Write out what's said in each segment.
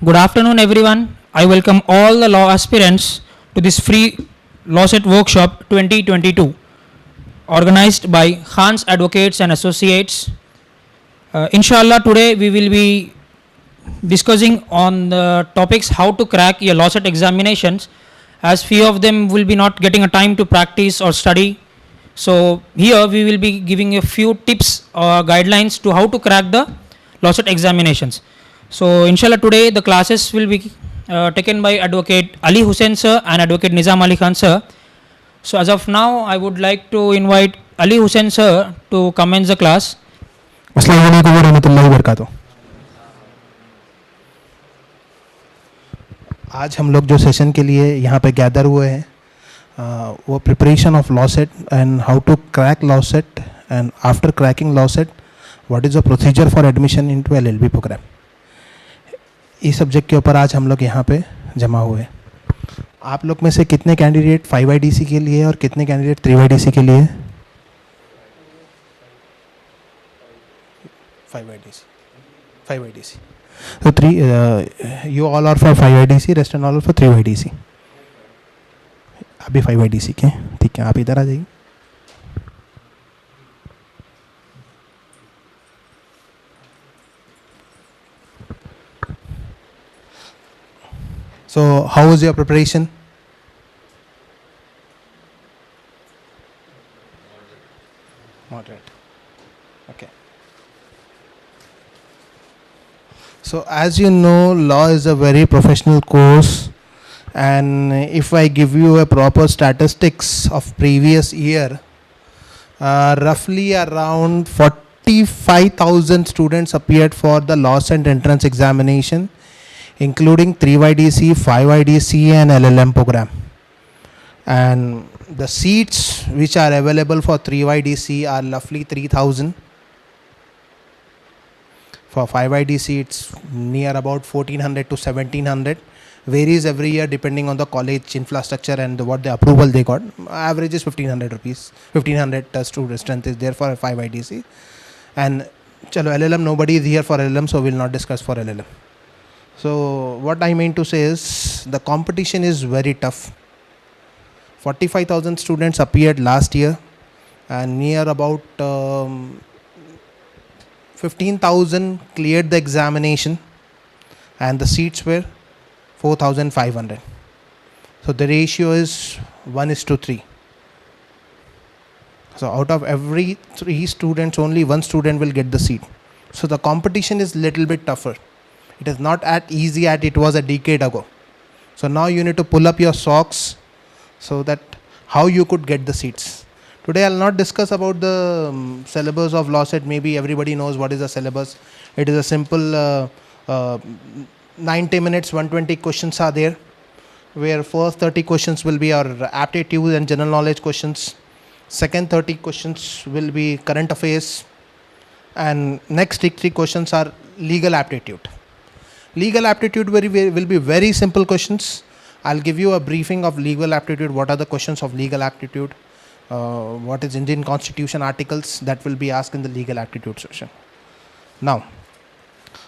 Good afternoon, everyone. I welcome all the law aspirants to this free Law Set Workshop 2022, organized by Hans Advocates and Associates. Inshallah, today we will be discussing on the topics how to crack your Law Set examinations, as few of them will be not getting a time to practice or study. So here we will be giving a few tips or guidelines to how to crack the Law Set examinations. So inshallah today the classes will be taken by Advocate Ali Hussain sir and Advocate Nizam Ali Khan sir. So as of now I would like to invite Ali Hussain sir to commence the class. अस्सलाम वालेकुम वरहमतुल्लाहि वबरकातुहू। आज हम लोग जो session के लिए यहाँ पे गैदर हुए हैं वो preparation of LAWCET and how to crack LAWCET and after cracking LAWCET what is the procedure for admission into LLB program. इस सब्जेक्ट के ऊपर आज हम लोग यहाँ पे जमा हुए हैं। आप लोग में से कितने कैंडिडेट 5IDC के लिए और कितने कैंडिडेट 3IDC के लिए? 5IDC. So you all are for 5IDC, rest and all are for 3IDC. अभी 5IDC के, ठीक है, आप इधर आ जाइए। So how was your preparation? Moderate. Okay. So as you know, law is a very professional course, and if I give you a proper statistics of previous year, roughly around 45,000 students appeared for the law and entrance examination, including 3IDC, 5IDC and LLM program. And the seats which are available for 3IDC are roughly 3,000. For 5IDC it's near about 1,400 to 1,700. Varies every year depending on the college infrastructure and what the approval they got. Average is 1,500 rupees. 1,500 student strength is there for a 5IDC. And chalo LLM, nobody is here for LLM, so we will not discuss for LLM. So what I mean to say is the competition is very tough. 45,000 students appeared last year, and near about 15,000 cleared the examination, and the seats were 4,500. So the ratio is 1:3. So out of every 3 students, only 1 student will get the seat. So the competition is little bit tougher. It is not as easy as it was a decade ago. So now you need to pull up your socks so that how you could get the seats. Today I will not discuss about the syllabus of law set. Maybe everybody knows what is the syllabus. It is a simple 90 minutes, 120 questions are there, where first 30 questions will be our aptitude and general knowledge questions. Second 30 questions will be current affairs, and next 3 questions are legal aptitude. Legal aptitude will be very simple questions. I'll give you a briefing of legal aptitude. What are the questions of legal aptitude? What is Indian Constitution articles? That will be asked in the legal aptitude session. Now,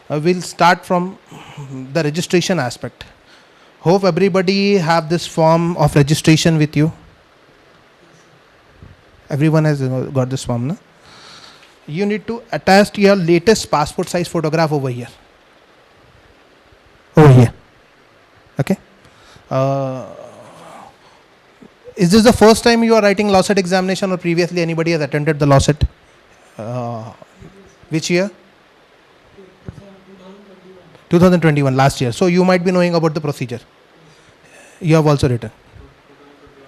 we'll start from the registration aspect. Hope everybody have this form of registration with you. Everyone has got this form, no? You need to attach your latest passport size photograph over here. Over here. Okay. Is this the first time you are writing law set examination, or previously anybody has attended the law set? Which year? 2021, last year. So you might be knowing about the procedure. You have also written.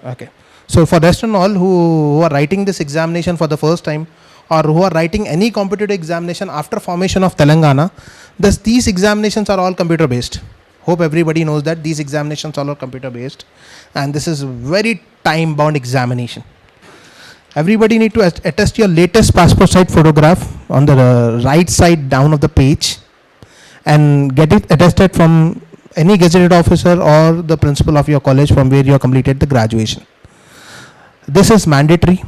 Okay. So for rest and all who are writing this examination for the first time, or who are writing any competitive examination after formation of Telangana, these examinations are all computer based. Hope everybody knows that these examinations all are computer based, and this is very time bound examination. Everybody need to attest your latest passport size photograph on the right side down of the page, and get it attested from any gazetted officer or the principal of your college from where you have completed the graduation. This is mandatory.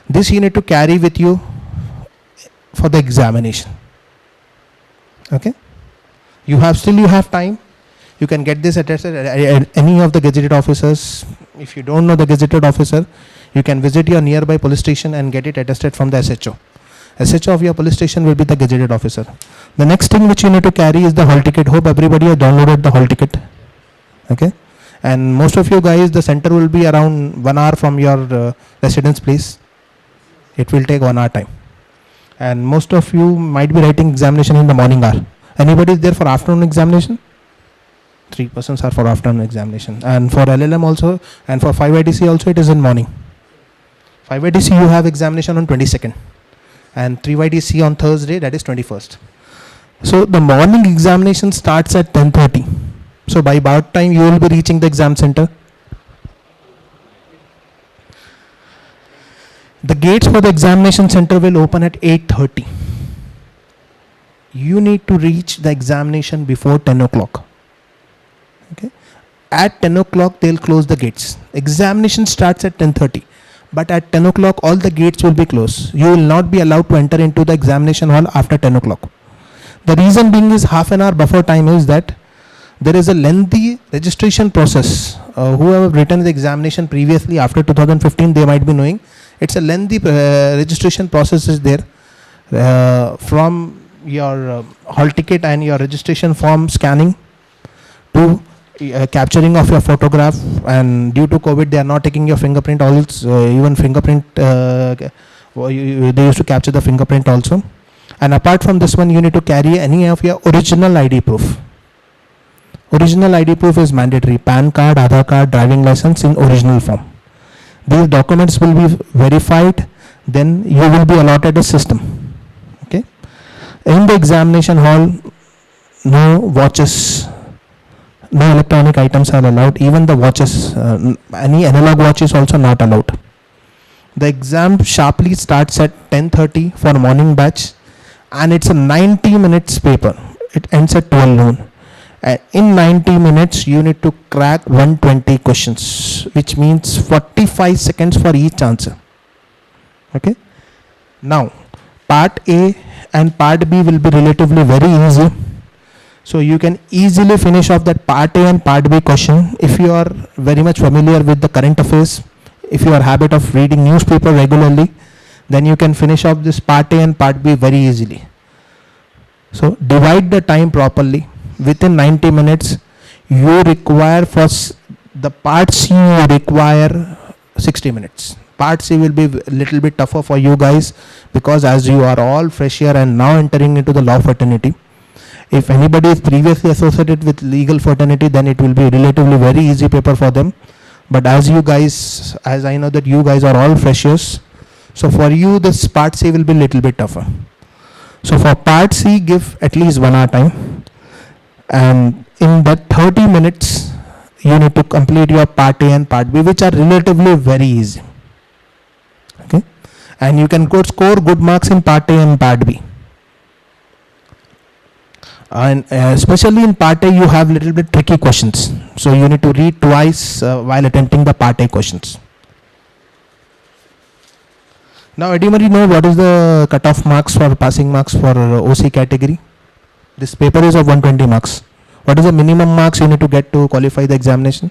This you need to carry with you for the examination. Okay, you have time You can get this attested at any of the gazetted officers. If you don't know the gazetted officer, you can visit your nearby police station and get it attested from the SHO. SHO of your police station will be the gazetted officer. The next thing which you need to carry is the hall ticket. Hope everybody has downloaded the hall ticket. Okay. And most of you guys, the center will be around 1 hour from your residence place. It will take 1 hour time. And most of you might be writing examination in the morning hour. Anybody is there for afternoon examination? 3 persons are for afternoon examination. And for LLM also, and for 5IDC also, it is in morning. 5IDC you have examination on 22nd. And 3IDC on Thursday, that is 21st. So the morning examination starts at 10:30. So by about time you will be reaching the exam center. The gates for the examination center will open at 8:30. You need to reach the examination before 10 o'clock. Okay. At 10 o'clock they'll close the gates. Examination starts at 10:30. But at 10 o'clock all the gates will be closed. You will not be allowed to enter into the examination hall after 10 o'clock. The reason being is half an hour before time is that there is a lengthy registration process. Who have written the examination previously after 2015, they might be knowing. It's a lengthy registration process is there from your hall ticket and your registration form scanning to capturing of your photograph, and due to COVID they are not taking your fingerprint, even fingerprint they used to capture the fingerprint also. And apart from this one, you need to carry any of your original ID proof. Original ID proof is mandatory. PAN card, Aadhaar card, driving license in original form. These documents will be verified, then you will be allotted a system. Okay. In the examination hall, no watches, no electronic items are allowed. Even the watches, any analog watch is also not allowed. The exam sharply starts at 10:30 for morning batch, and it's a 90 minutes paper. It ends at 12 noon. In 90 minutes, you need to crack 120 questions, which means 45 seconds for each answer. Okay. Now, part A and part B will be relatively very easy. So you can easily finish off that part A and part B question if you are very much familiar with the current affairs. If you are habit of reading newspaper regularly, then you can finish off this part A and part B very easily. So divide the time properly. Within 90 minutes, you require for the part C, you require 60 minutes. Part C will be a little bit tougher for you guys because as you are all fresh here and now entering into the law fraternity, if anybody is previously associated with legal fraternity, then it will be relatively very easy paper for them. But as you guys, as I know that you guys are all freshers, so for you this part C will be a little bit tougher. So for part C, give at least 1 hour time. And in that 30 minutes, you need to complete your part A and part B, which are relatively very easy. Okay. And you can score good marks in part A and part B. And especially in part A, you have little bit tricky questions. So you need to read twice while attempting the part A questions. Now, anybody know what is the cutoff marks for passing marks for OC category? This paper is of 120 marks. What is the minimum marks you need to get to qualify the examination?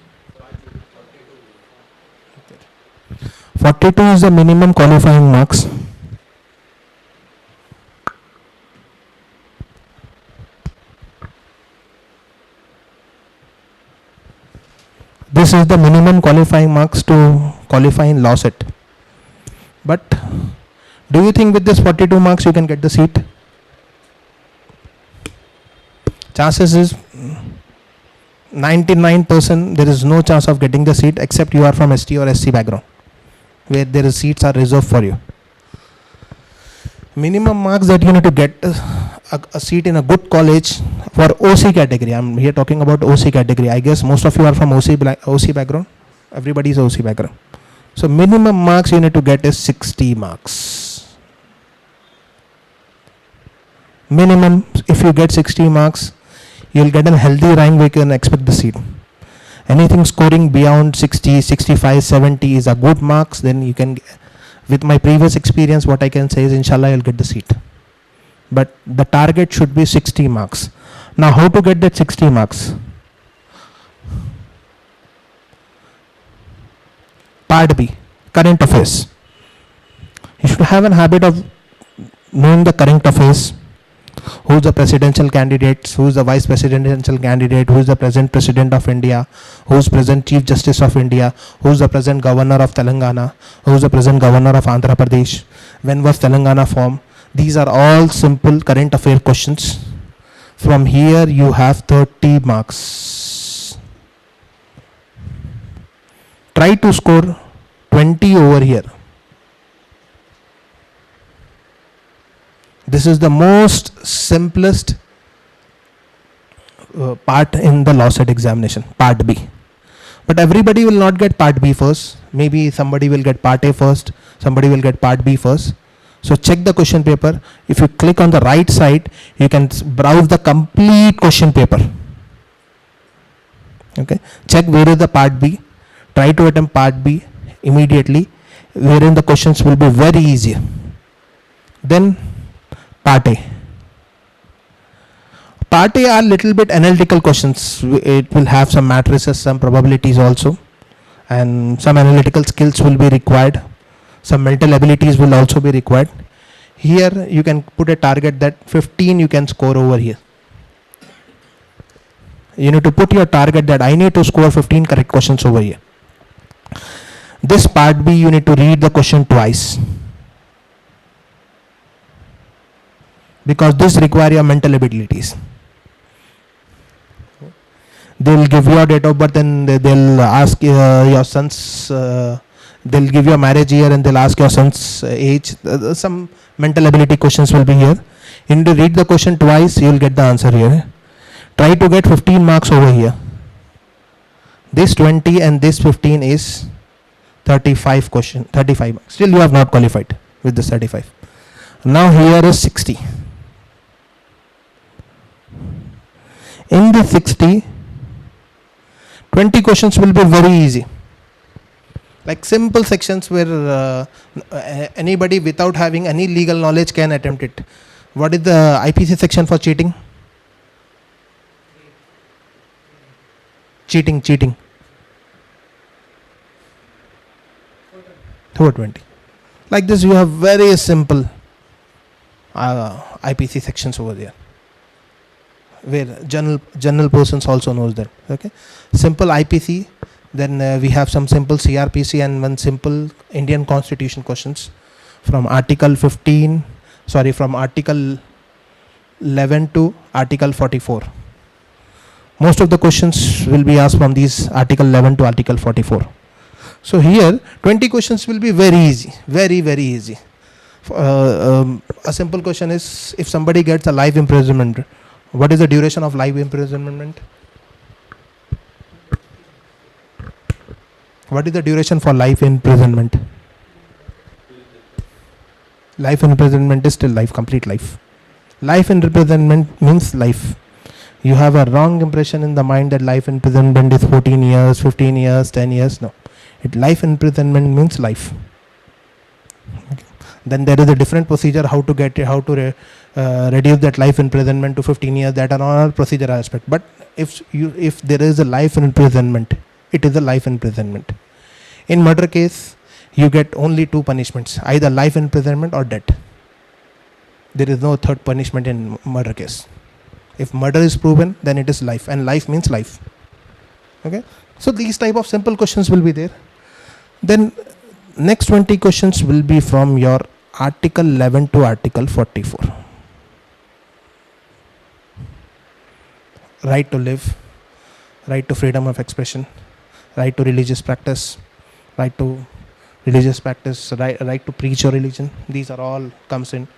42 is the minimum qualifying marks. This is the minimum qualifying marks to qualify in law set. But do you think with this 42 marks you can get the seat? Chances is 99% there is no chance of getting the seat except you are from ST or SC background where there is seats are reserved for you. Minimum marks that you need to get a seat in a good college for OC category. I'm here talking about OC category. I guess most of you are from OC background. Everybody is OC background. So minimum marks you need to get is 60 marks. Minimum, if you get 60 marks, you will get a healthy rank where you can expect the seat. Anything scoring beyond 60, 65, 70 is a good marks, then you can, with my previous experience, what I can say is inshallah you'll get the seat. But the target should be 60 marks. Now how to get that 60 marks? Part B, current affairs. You should have a habit of knowing the current affairs. Who's the presidential candidate, who's the vice presidential candidate, who's the present president of India, who's present chief justice of India, who's the present governor of Telangana, who's the present governor of Andhra Pradesh, when was Telangana formed. These are all simple current affair questions. From here you have 30 marks. Try to score 20 over here. This is the most simplest part in the law set examination, part B. But everybody will not get part B first. Maybe somebody will get part A first, somebody will get part B first. So check the question paper. If you click on the right side, you can browse the complete question paper. Okay, check where is the part B. Try to attempt part B immediately, wherein the questions will be very easy. Then part A. Part A are little bit analytical questions. It will have some matrices, some probabilities also, and some analytical skills will be required. Some mental abilities will also be required. Here you can put a target that 15 you can score over here. You need to put your target that I need to score 15 correct questions over here. This part B, you need to read the question twice, because this require your mental abilities. They'll give your date of birth and they'll ask your son's, they'll give your marriage year and they'll ask your son's age. Some mental ability questions will be here. You need to read the question twice, you'll get the answer here. Try to get 15 marks over here. This 20 and this 15 is 35 question, 35 marks. Still you have not qualified with this 35. Now here is 60. In the 60, 20 questions will be very easy. Like simple sections where anybody without having any legal knowledge can attempt it. What is the IPC section for cheating? Cheating. 420. Like this you have very simple IPC sections over there, where general persons also knows that. Okay, simple IPC, then we have some simple CRPC and one simple Indian Constitution questions from Article 11 to Article 44. Most of the questions will be asked from these Article 11 to Article 44. So here 20 questions will be very easy, very easy. A simple question is, if somebody gets a life imprisonment, what is the duration of life imprisonment? What is the duration for life imprisonment? Life imprisonment is still life, complete life. Life imprisonment means life. You have a wrong impression in the mind that life imprisonment is 14 years, 15 years, 10 years. No. Life imprisonment means life. Okay. Then there is a different procedure how to get it, how to reduce that life imprisonment to 15 years. That are all procedure aspect. But if there is a life imprisonment, it is a life imprisonment. In murder case, you get only two punishments, either life imprisonment or death. There is no third punishment in murder case. If murder is proven, then it is life, and life means life. Okay. So these type of simple questions will be there. Then next 20 questions will be from your Article 11 to Article 44. Right to live, right to freedom of expression, right to religious practice, right to preach your religion. These are all comes in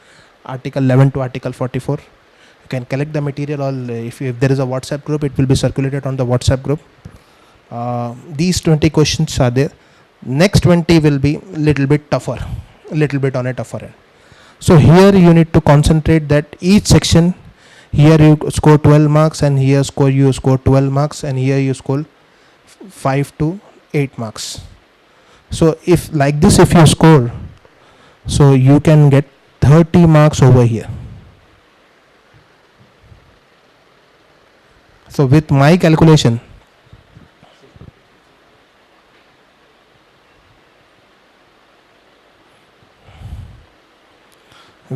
Article 11 to Article 44. You can collect the material, or if there is a WhatsApp group, it will be circulated on the WhatsApp group. These 20 questions are there. Next 20 will be little bit tougher, little bit on a tougher end. So here you need to concentrate that each section, here you score 12 marks and here you score 12 marks and here you score 5 to 8 marks. So if like this, if you score, so you can get 30 marks over here. So with my calculation,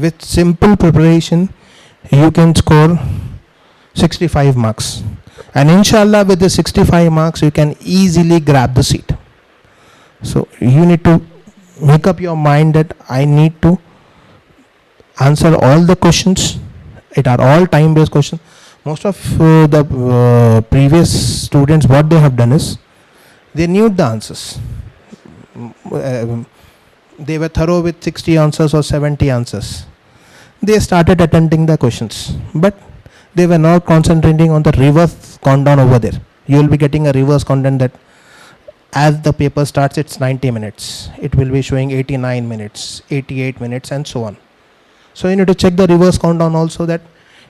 with simple preparation you can score 65 marks, and inshallah with the 65 marks you can easily grab the seat. So you need to make up your mind that I need to answer all the questions. It are all time based questions. Most of the previous students, what they have done is they knew the answers. They were thorough with 60 answers or 70 answers. They started attempting the questions, but they were not concentrating on the reverse countdown over there. You will be getting a reverse countdown that as the paper starts, it's 90 minutes. It will be showing 89 minutes, 88 minutes, and so on. So you need to check the reverse countdown also, that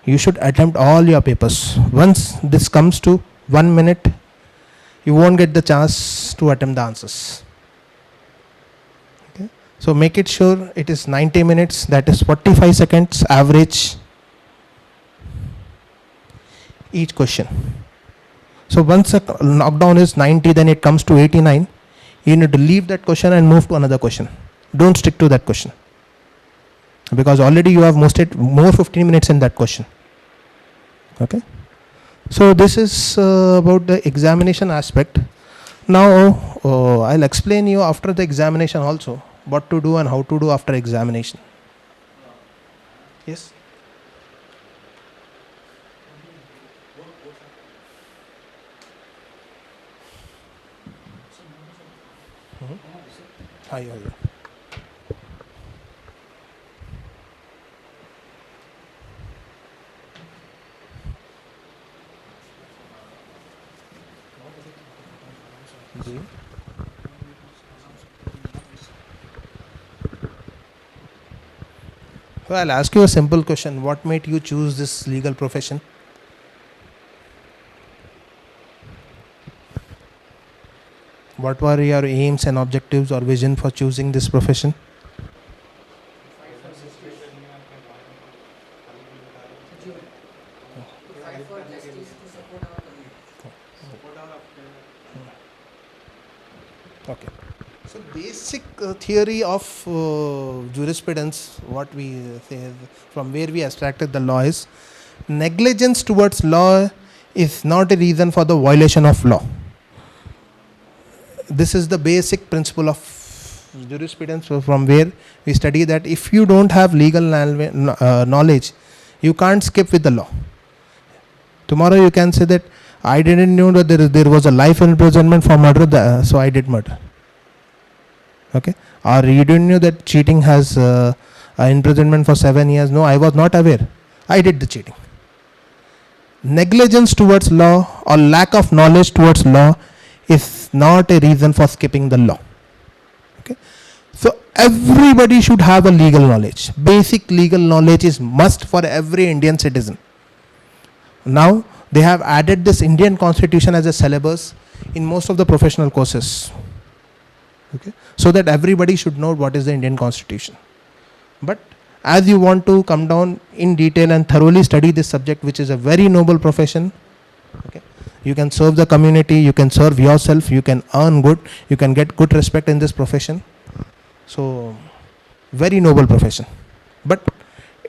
you should attempt all your papers. Once this comes to 1 minute, you won't get the chance to attempt the answers. Okay. So make it sure it is 90 minutes, that is 45 seconds average each question. So once a knockdown is 90, then it comes to 89. You need to leave that question and move to another question. Don't stick to that question, because already you have more 15 minutes in that question. Okay. So this is about the examination aspect. Now I'll explain you after the examination also what to do and how to do after examination. Yes. Hi. So I'll ask you a simple question. What made you choose this legal profession? What were your aims and objectives or vision for choosing this profession? Okay. So basic theory of jurisprudence, what we say, from where we abstracted the law, is negligence towards law is not a reason for the violation of law. This is the basic principle of jurisprudence, from where we study that if you don't have legal knowledge, you can't skip with the law. Tomorrow you can say that I didn't know that there was a life imprisonment for murder, so I did murder. Okay. Or you didn't know that cheating has imprisonment for 7 years. No, I was not aware. I did the cheating. Negligence towards law or lack of knowledge towards law is not a reason for skipping the law. Okay. So everybody should have a legal knowledge. Basic legal knowledge is must for every Indian citizen. Now they have added this Indian Constitution as a syllabus in most of the professional courses. Okay. So that everybody should know what is the Indian Constitution. But as you want to come down in detail and thoroughly study this subject, which is a very noble profession, okay, you can serve the community, you can serve yourself, you can earn good, you can get good respect in this profession. So very noble profession. But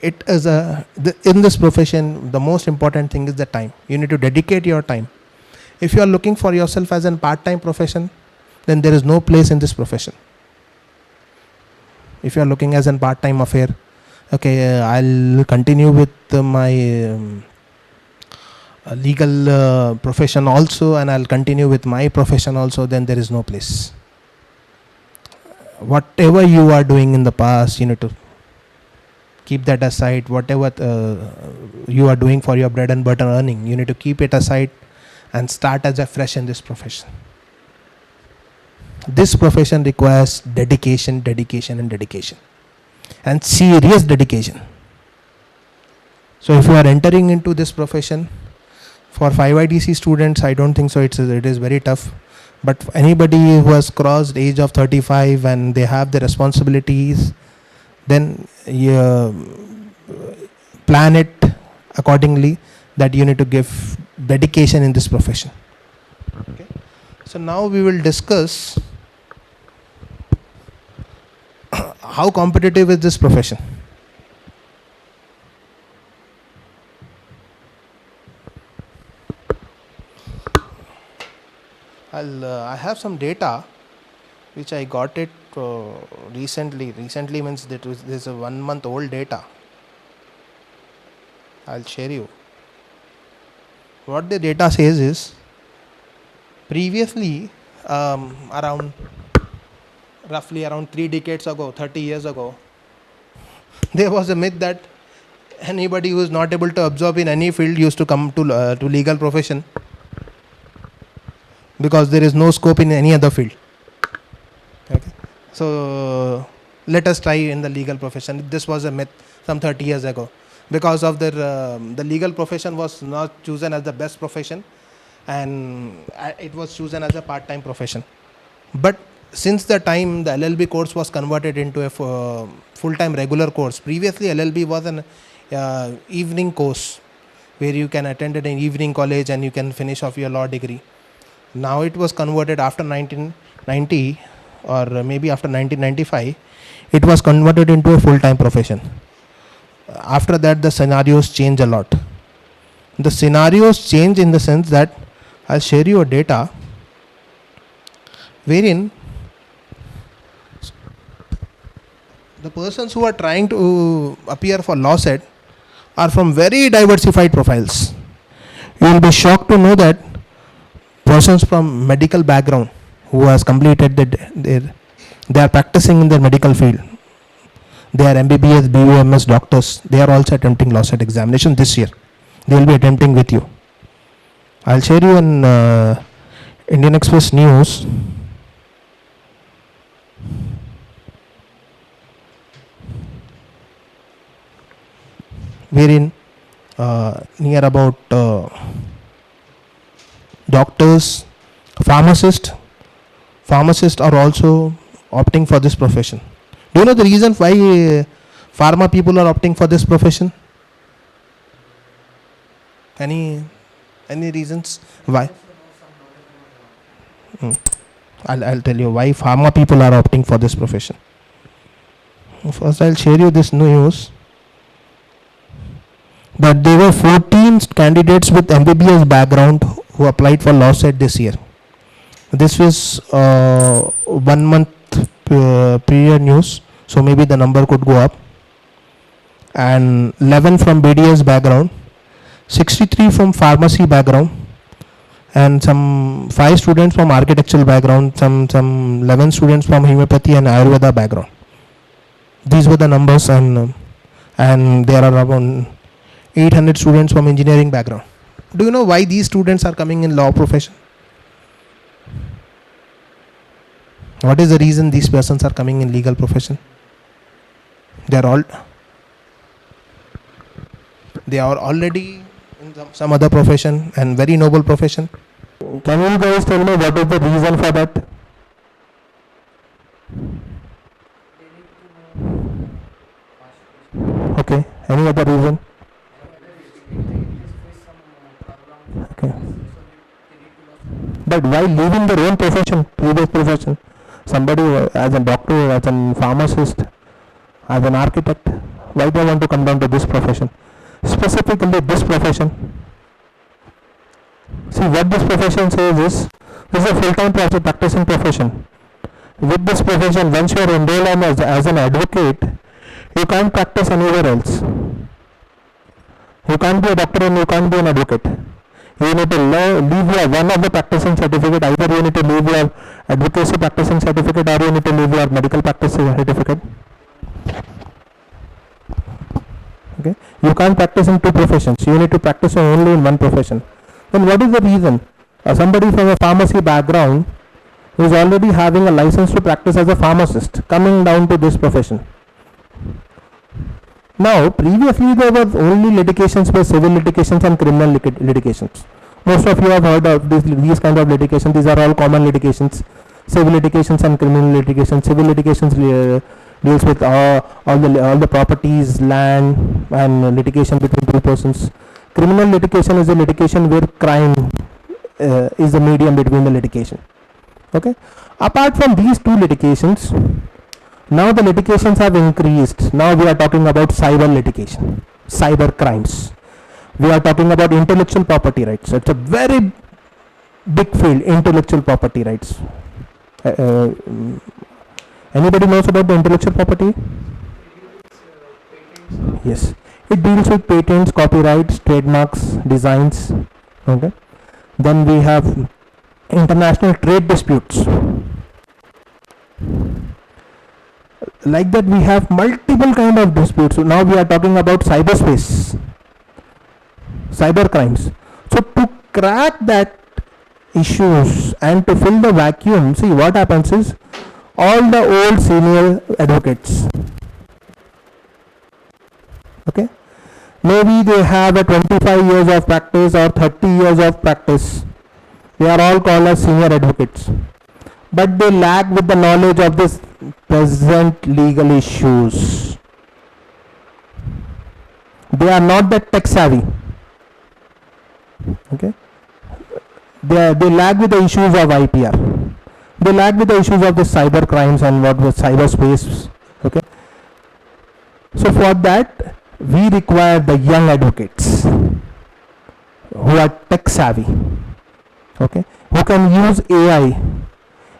it is in this profession, the most important thing is the time. You need to dedicate your time. If you are looking for yourself as a part-time profession, then there is no place in this profession. If you are looking as a part-time affair, okay, I'll continue with my legal profession also, and I'll continue with my profession also, then there is no place. Whatever you are doing in the past, you need to keep that aside. Whatever you are doing for your bread and butter earning, you need to keep it aside and start as a fresh in this profession. This profession requires dedication, and serious dedication. So if you are entering into this profession, for 5IDC students, I don't think so it is very tough. But anybody who has crossed age of 35 and they have the responsibilities, then you plan it accordingly, that you need to give dedication in this profession. Okay. So now we will discuss how competitive is this profession. I have some data which I got it recently. Recently means that this is a 1 month old data. I'll share you. What the data says is, previously, roughly around 3 decades ago, 30 years ago, there was a myth that anybody who is not able to absorb in any field used to come to legal profession, because there is no scope in any other field. Okay. So let us try in the legal profession. This was a myth some 30 years ago, because of the legal profession was not chosen as the best profession, and it was chosen as a part-time profession. But since the time the LLB course was converted into a full-time regular course, previously LLB was an evening course where you can attend an evening college and you can finish off your law degree. Now it was converted after 1990, or maybe after 1995, it was converted into a full-time profession. After that, the scenarios change a lot. The scenarios change in the sense that I'll share you a data wherein the persons who are trying to appear for law set are from very diversified profiles. You will be shocked to know that persons from medical background who has completed they are practicing in their medical field. They are MBBS, BUMS doctors. They are also attempting law set examination this year. They will be attempting with you. I'll share you an Indian Express news. Wherein near about doctors, pharmacists are also opting for this profession. Do you know the reason why pharma people are opting for this profession? Any reasons why? I'll tell you why pharma people are opting for this profession. First, I'll share you this news that there were 14 candidates with MBBS background who applied for law set this year. This was 1 month prior news, so maybe the number could go up. And 11 from BDS background, 63 from pharmacy background, and some 5 students from architectural background, some 11 students from homeopathy and Ayurveda background. These were the numbers, and there are around 800 students from engineering background. Do you know why these students are coming in law profession? What is the reason these persons are coming in legal profession? They are already in some other profession, and very noble profession. Can you guys tell me what is the reason for that? Okay. Any other reason? Okay. But why leaving their own profession, previous profession? Somebody as a doctor, as a pharmacist, as an architect, why do they want to come down to this profession? Specifically this profession. See, what this profession says is, this is a full-time practicing profession. With this profession, once you are enrolled as an advocate, you can't practice anywhere else. You can't be a doctor and you can't be an advocate. You need to leave your one of the practicing certificate. Either you need to leave your advocacy practicing certificate, or you need to leave your medical practice certificate. Okay, you can't practice in 2 professions. You need to practice only in 1 profession. Then what is the reason? Somebody from a pharmacy background who is already having a license to practice as a pharmacist coming down to this profession. Now, previously there were only litigations by civil litigations and criminal litigations. Most of you have heard of these kind of litigations. These are all common litigations. Civil litigations and criminal litigations. Civil litigations deals with all the properties, land, and litigation between 2 persons. Criminal litigation is a litigation where crime is the medium between the litigation. Okay. Apart from these 2 litigations, now the litigations have increased. Now we are talking about cyber litigation, cyber crimes. We are talking about intellectual property rights. It's a very big field, intellectual property rights. Anybody knows about the intellectual property? Yes, it deals with patents, copyrights, trademarks, designs. Okay. Then we have international trade disputes. Like that, we have multiple kind of disputes. So now we are talking about cyberspace, cyber crimes. So to crack that issues and to fill the vacuum, see what happens is all the old senior advocates, okay, maybe they have a 25 years of practice or 30 years of practice. They are all called as senior advocates, but they lack with the knowledge of this present legal issues. They are not that tech savvy. Okay, they lag with the issues of IPR. They lag with the issues of the cyber crimes and what was cyberspace. Okay, so for that we require the young advocates who are tech savvy. Okay, who can use AI.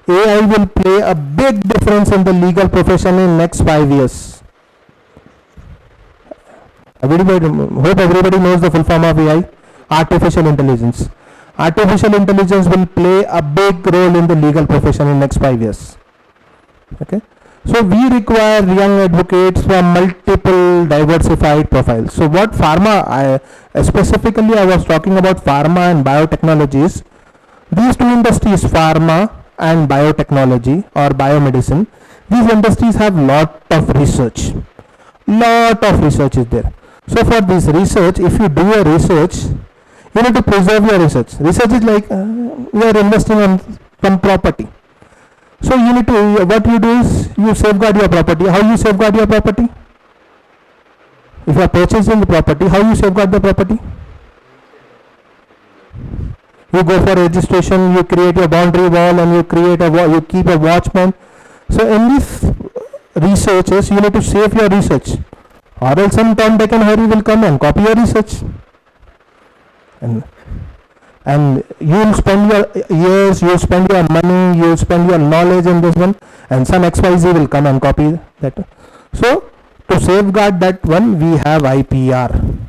AI will play a big difference in the legal profession in next 5 years. Everybody, hope everybody knows the full form of AI. Artificial intelligence. Artificial intelligence will play a big role in the legal profession in next 5 years. Okay, so we require young advocates from multiple diversified profiles. So what pharma, specifically I was talking about pharma and biotechnologies. These two industries, pharma and biotechnology or biomedicine, these industries have lot of research. Lot of research is there. So for this research, if you do a research, you need to preserve your research. Research is like you are investing on some property. So you need to, what you do is you safeguard your property. How you safeguard your property? If you are purchasing the property, how you safeguard the property? You go for registration, you create your boundary wall, and you create a you keep a watchman. So in these researches, you need to save your research, or else some Tom, Dick and Harry will come and copy your research, and you will spend your years, you will spend your money, you will spend your knowledge in this one, and some XYZ will come and copy that. So to safeguard that one, we have IPR.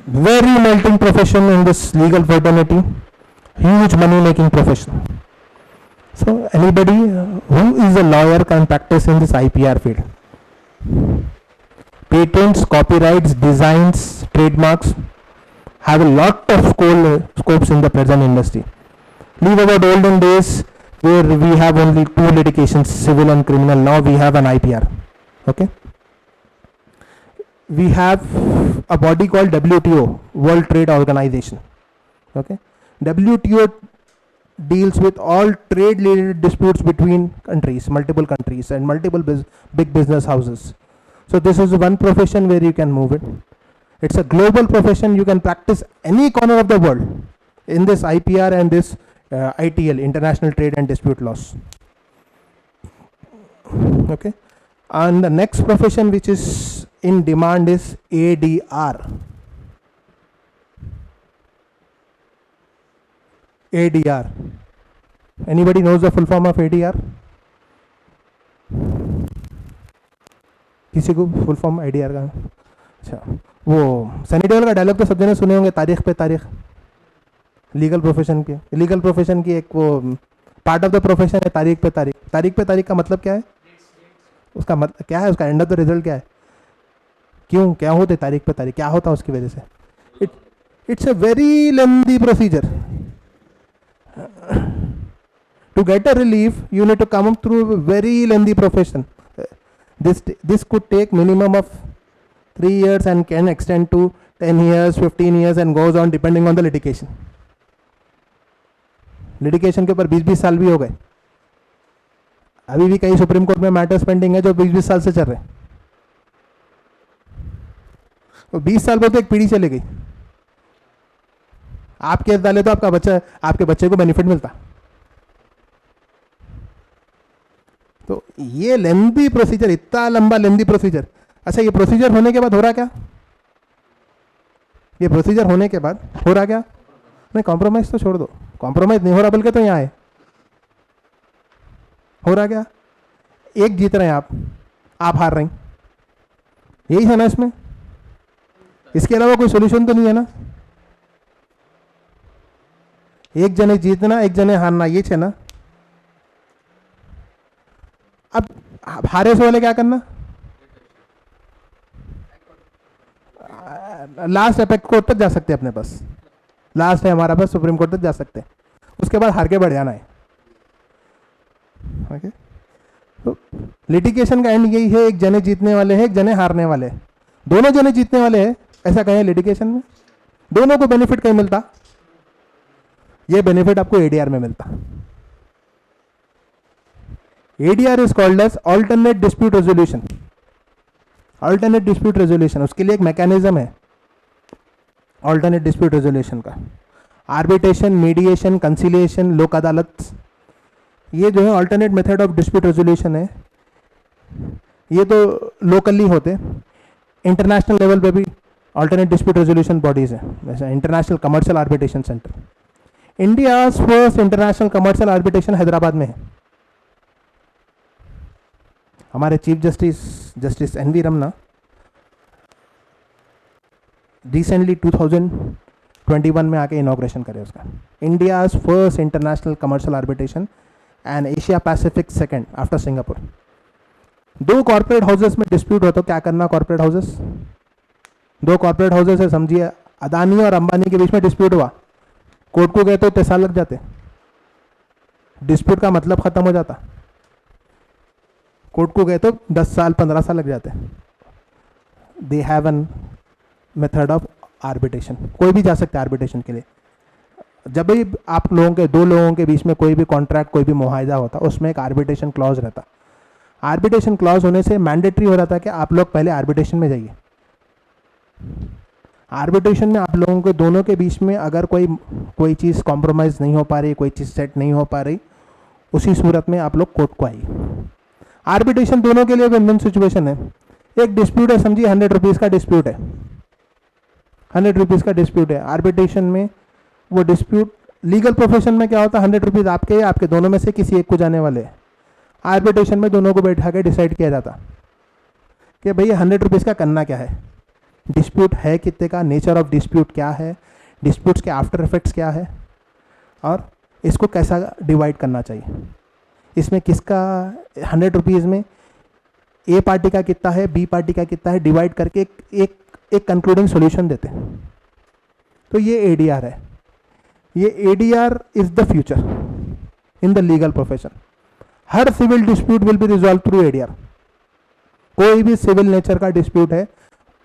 Very melting profession in this legal fraternity, huge money making profession. So anybody who is a lawyer can practice in this IPR field. Patents, copyrights, designs, trademarks have a lot of scopes in the present industry. Leave about olden days where we have only two litigations, civil and criminal. Now we have an IPR. Okay. We have a body called WTO, World Trade Organization. Okay, WTO deals with all trade-related disputes between countries, multiple countries, and multiple big business houses. So this is one profession where you can move it. It's a global profession. You can practice any corner of the world in this IPR and this ITL, International Trade and Dispute Laws. Okay, and the next profession which is in demand is ADR. ADR. Anybody knows the full form of ADR? किसी को full form ADR का? अच्छा, वो सनी देओल का dialogue तो सब जने सुने होंगे, तारीख पे तारीख. लीगल प्रोफेशन की एक वो पार्ट ऑफ द प्रोफेशन है तारीख पे तारीख. तारीख पे तारीख का मतलब क्या है? उसका मतलब क्या है? उसका एंड ऑफ द रिजल्ट क्या है? क्यों क्या होते तारीख पे तारीख? क्या होता उसकी वजह से? It's a very lengthy procedure. To get a relief, you need to come up through a very lengthy profession. This could take minimum of 3 years and can extend to 10 years, 15 years and goes on depending on the litigation. Litigation के ऊपर 20-20 साल भी हो गए. अभी भी कई supreme court में मैटर्स पेंडिंग है जो 20-20 साल से चल रहे हैं. तो 20 साल बोलते एक पीढ़ी चली गई. आप केस डाले तो आपके बच्चे को बेनिफिट मिलता. तो ये लेंदी प्रोसीजर, इतना लंबा लेंदी प्रोसीजर. अच्छा, ये प्रोसीजर होने के बाद हो रहा क्या? ये प्रोसीजर होने के बाद हो रहा क्या? नहीं कॉम्प्रोमाइज़ तो छोड़ दो, कॉम्प्रोमाइज़ नहीं हो रहा बल्कि तो यहाँ है, हो रहा क्या, एक जीत रहे हैं आप हार रहे हैं, यही है ना इसमें, इसके अलावा कोई सोल्यूशन तो नहीं है ना, एक जने जीतना एक जने हारना, ये है ना। अब हारे से वाले क्या करना, लास्ट अपेक्ट कोर्ट तक जा सकते हैं, अपने पास लास्ट है हमारा पास, सुप्रीम कोर्ट तक जा सकते हैं, उसके बाद हार के बढ़ जाना है। ओके, तो लिटिगेशन का एंड यही है, एक जने जीतने वाले हैं एक जने हारने वाले हैं, दोनों जने जीतने वाले हैं ऐसा कहें लिटिगेशन में, दोनों को बेनिफिट कहीं मिलता, ये बेनिफिट आपको एडीआर में मिलता। ADR is called as alternate dispute resolution, alternate dispute resolution, उसके लिए एक मैकेनिज्म है ऑल्टरनेट डिस्प्यूट रेजोल्यूशन का, arbitration, mediation, conciliation, Lok Adalat, ये जो है alternate method of dispute resolution है, ये तो लोकली होते, इंटरनेशनल लेवल पे भी ऑल्टरनेट डिस्प्यूट रेजोल्यूशन बॉडीज है, जैसे international commercial arbitration centre, India first international commercial arbitration Hyderabad में है। हमारे chief justice N V. Ramana recently 2021 में आके इनॉग्रेशन करे उसका, India first international commercial arbitration and Asia Pacific second after Singapore. दो कॉर्पोरेट हाउसेस में डिस्प्यूट हो तो क्या करना, कॉर्पोरेट हाउसेस, दो कॉर्पोरेट हाउसेस है समझिए, अदानी और अंबानी के बीच में डिस्प्यूट हुआ, कोर्ट को गए तो 3 साल लग जाते, डिस्प्यूट का मतलब खत्म हो जाता, कोर्ट को गए तो 10 साल 15 साल लग जाते। They have an method of arbitration, कोई भी जा सकता है आर्बिट्रेशन के लिए, जब भी आप लोगों के दो लोगों के बीच में कोई भी कॉन्ट्रैक्ट कोई भी मुआहदा होता उसमें एक आर्बिट्रेशन क्लॉज रहता, आर्बिट्रेशन क्लॉज होने से मैंडेटरी हो रहा था कि आप लोग पहले आर्बिट्रेशन में जाइए, आर्बिट्रेशन में आप लोगों के दोनों के बीच में अगर कोई चीज़ कॉम्प्रोमाइज़ नहीं हो पा रही, कोई चीज़ सेट नहीं हो पा रही, उसी सूरत में आप लोग कोर्ट को आइए। आर्बिट्रेशन दोनों के लिए विन विन सिचुएशन है, एक डिस्प्यूट है समझिए 100 रुपीज़ का डिस्प्यूट है, 100 रुपीज़ का डिस्प्यूट है, आर्बिट्रेशन में वो डिस्प्यूट, लीगल प्रोफेशन में क्या होता है 100 रुपीज़ आपके या आपके दोनों में से किसी एक को जाने वाले हैं, आर्बिट्रेशन में दोनों को बैठा के डिसाइड किया जाता कि भैया 100 रुपीज़ का करना क्या है, डिस्प्यूट है कितने का, नेचर ऑफ डिस्प्यूट क्या है, डिस्प्यूट्स के आफ्टर इफेक्ट्स क्या है, और इसको कैसा डिवाइड करना चाहिए, इसमें किसका 100 रुपीज़ में ए पार्टी का कितना है, बी पार्टी का कितना है, डिवाइड करके एक कंक्लूडिंग सॉल्यूशन देते हैं। तो ये एडीआर है, ये ADR is the future in the legal profession. हर civil dispute will be resolve through ADR, कोई भी सिविल नेचर का डिस्प्यूट है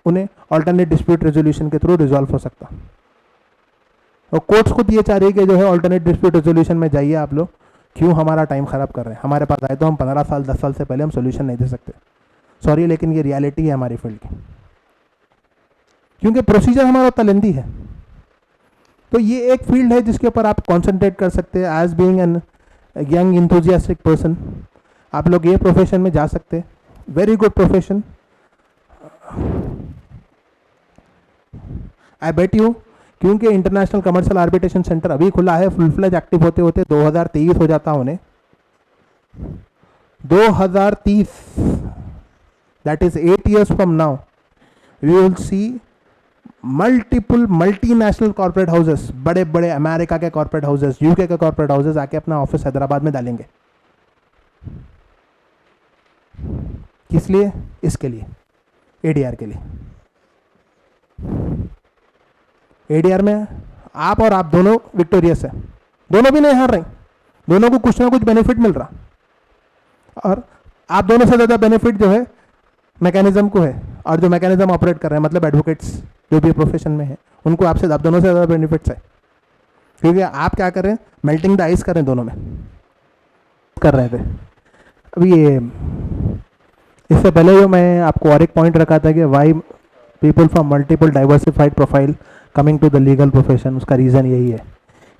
उन्हें ऑल्टरनेट डिस्प्यूट रेजोल्यूशन के थ्रू रिजॉल्व हो सकता। और कोर्ट्स खुद ये चाह रही है कि जो है ऑल्टरनेट डिस्प्यूट रेजोल्यूशन में जाइए आप लोग, क्यों हमारा टाइम खराब कर रहे हैं, हमारे पास आए तो हम 15 साल 10 साल से पहले हम सोल्यूशन नहीं दे सकते, सॉरी लेकिन ये रियलिटी है हमारी फील्ड की, क्योंकि प्रोसीजर हमारा उतना लेंदी है। तो ये एक फील्ड है जिसके ऊपर आप कॉन्सेंट्रेट कर सकते हैं, as being an young enthusiastic person आप लोग ये प्रोफेशन में जा सकते हैं, very good profession. I bet you, क्योंकि इंटरनेशनल कमर्शियल आर्बिट्रेशन सेंटर अभी खुला है, फुल फ्लेज एक्टिव होते होते 2023 हो जाता उन्हें, 2030, that is 8 years from now we will see multinational corporate houses, बड़े बड़े अमेरिका के कॉर्पोरेट हाउसेस, यूके के कॉर्पोरेट हाउसेस आके अपना ऑफिस हैदराबाद में डालेंगे। किस लिए? इसके लिए, एडीआर के लिए। एडीआर में आप और आप दोनों विक्टोरियस है, दोनों भी नहीं हार रहे, दोनों को कुछ ना कुछ बेनिफिट मिल रहा, और आप दोनों से ज़्यादा बेनिफिट जो है मैकेनिज्म को है, और जो मैकेनिज्म ऑपरेट कर रहे हैं मतलब एडवोकेट्स जो भी प्रोफेशन में है उनको आपसे आप दोनों से ज़्यादा बेनिफिट्स है, क्योंकि आप क्या कर रहे हैं, मेल्टिंग द आइस कर रहे हैं, दोनों में कर रहे थे। अभी ये इससे पहले जो मैं आपको और एक पॉइंट रखा था कि why people from multiple diversified profile coming to the legal profession, उसका रीज़न यही है,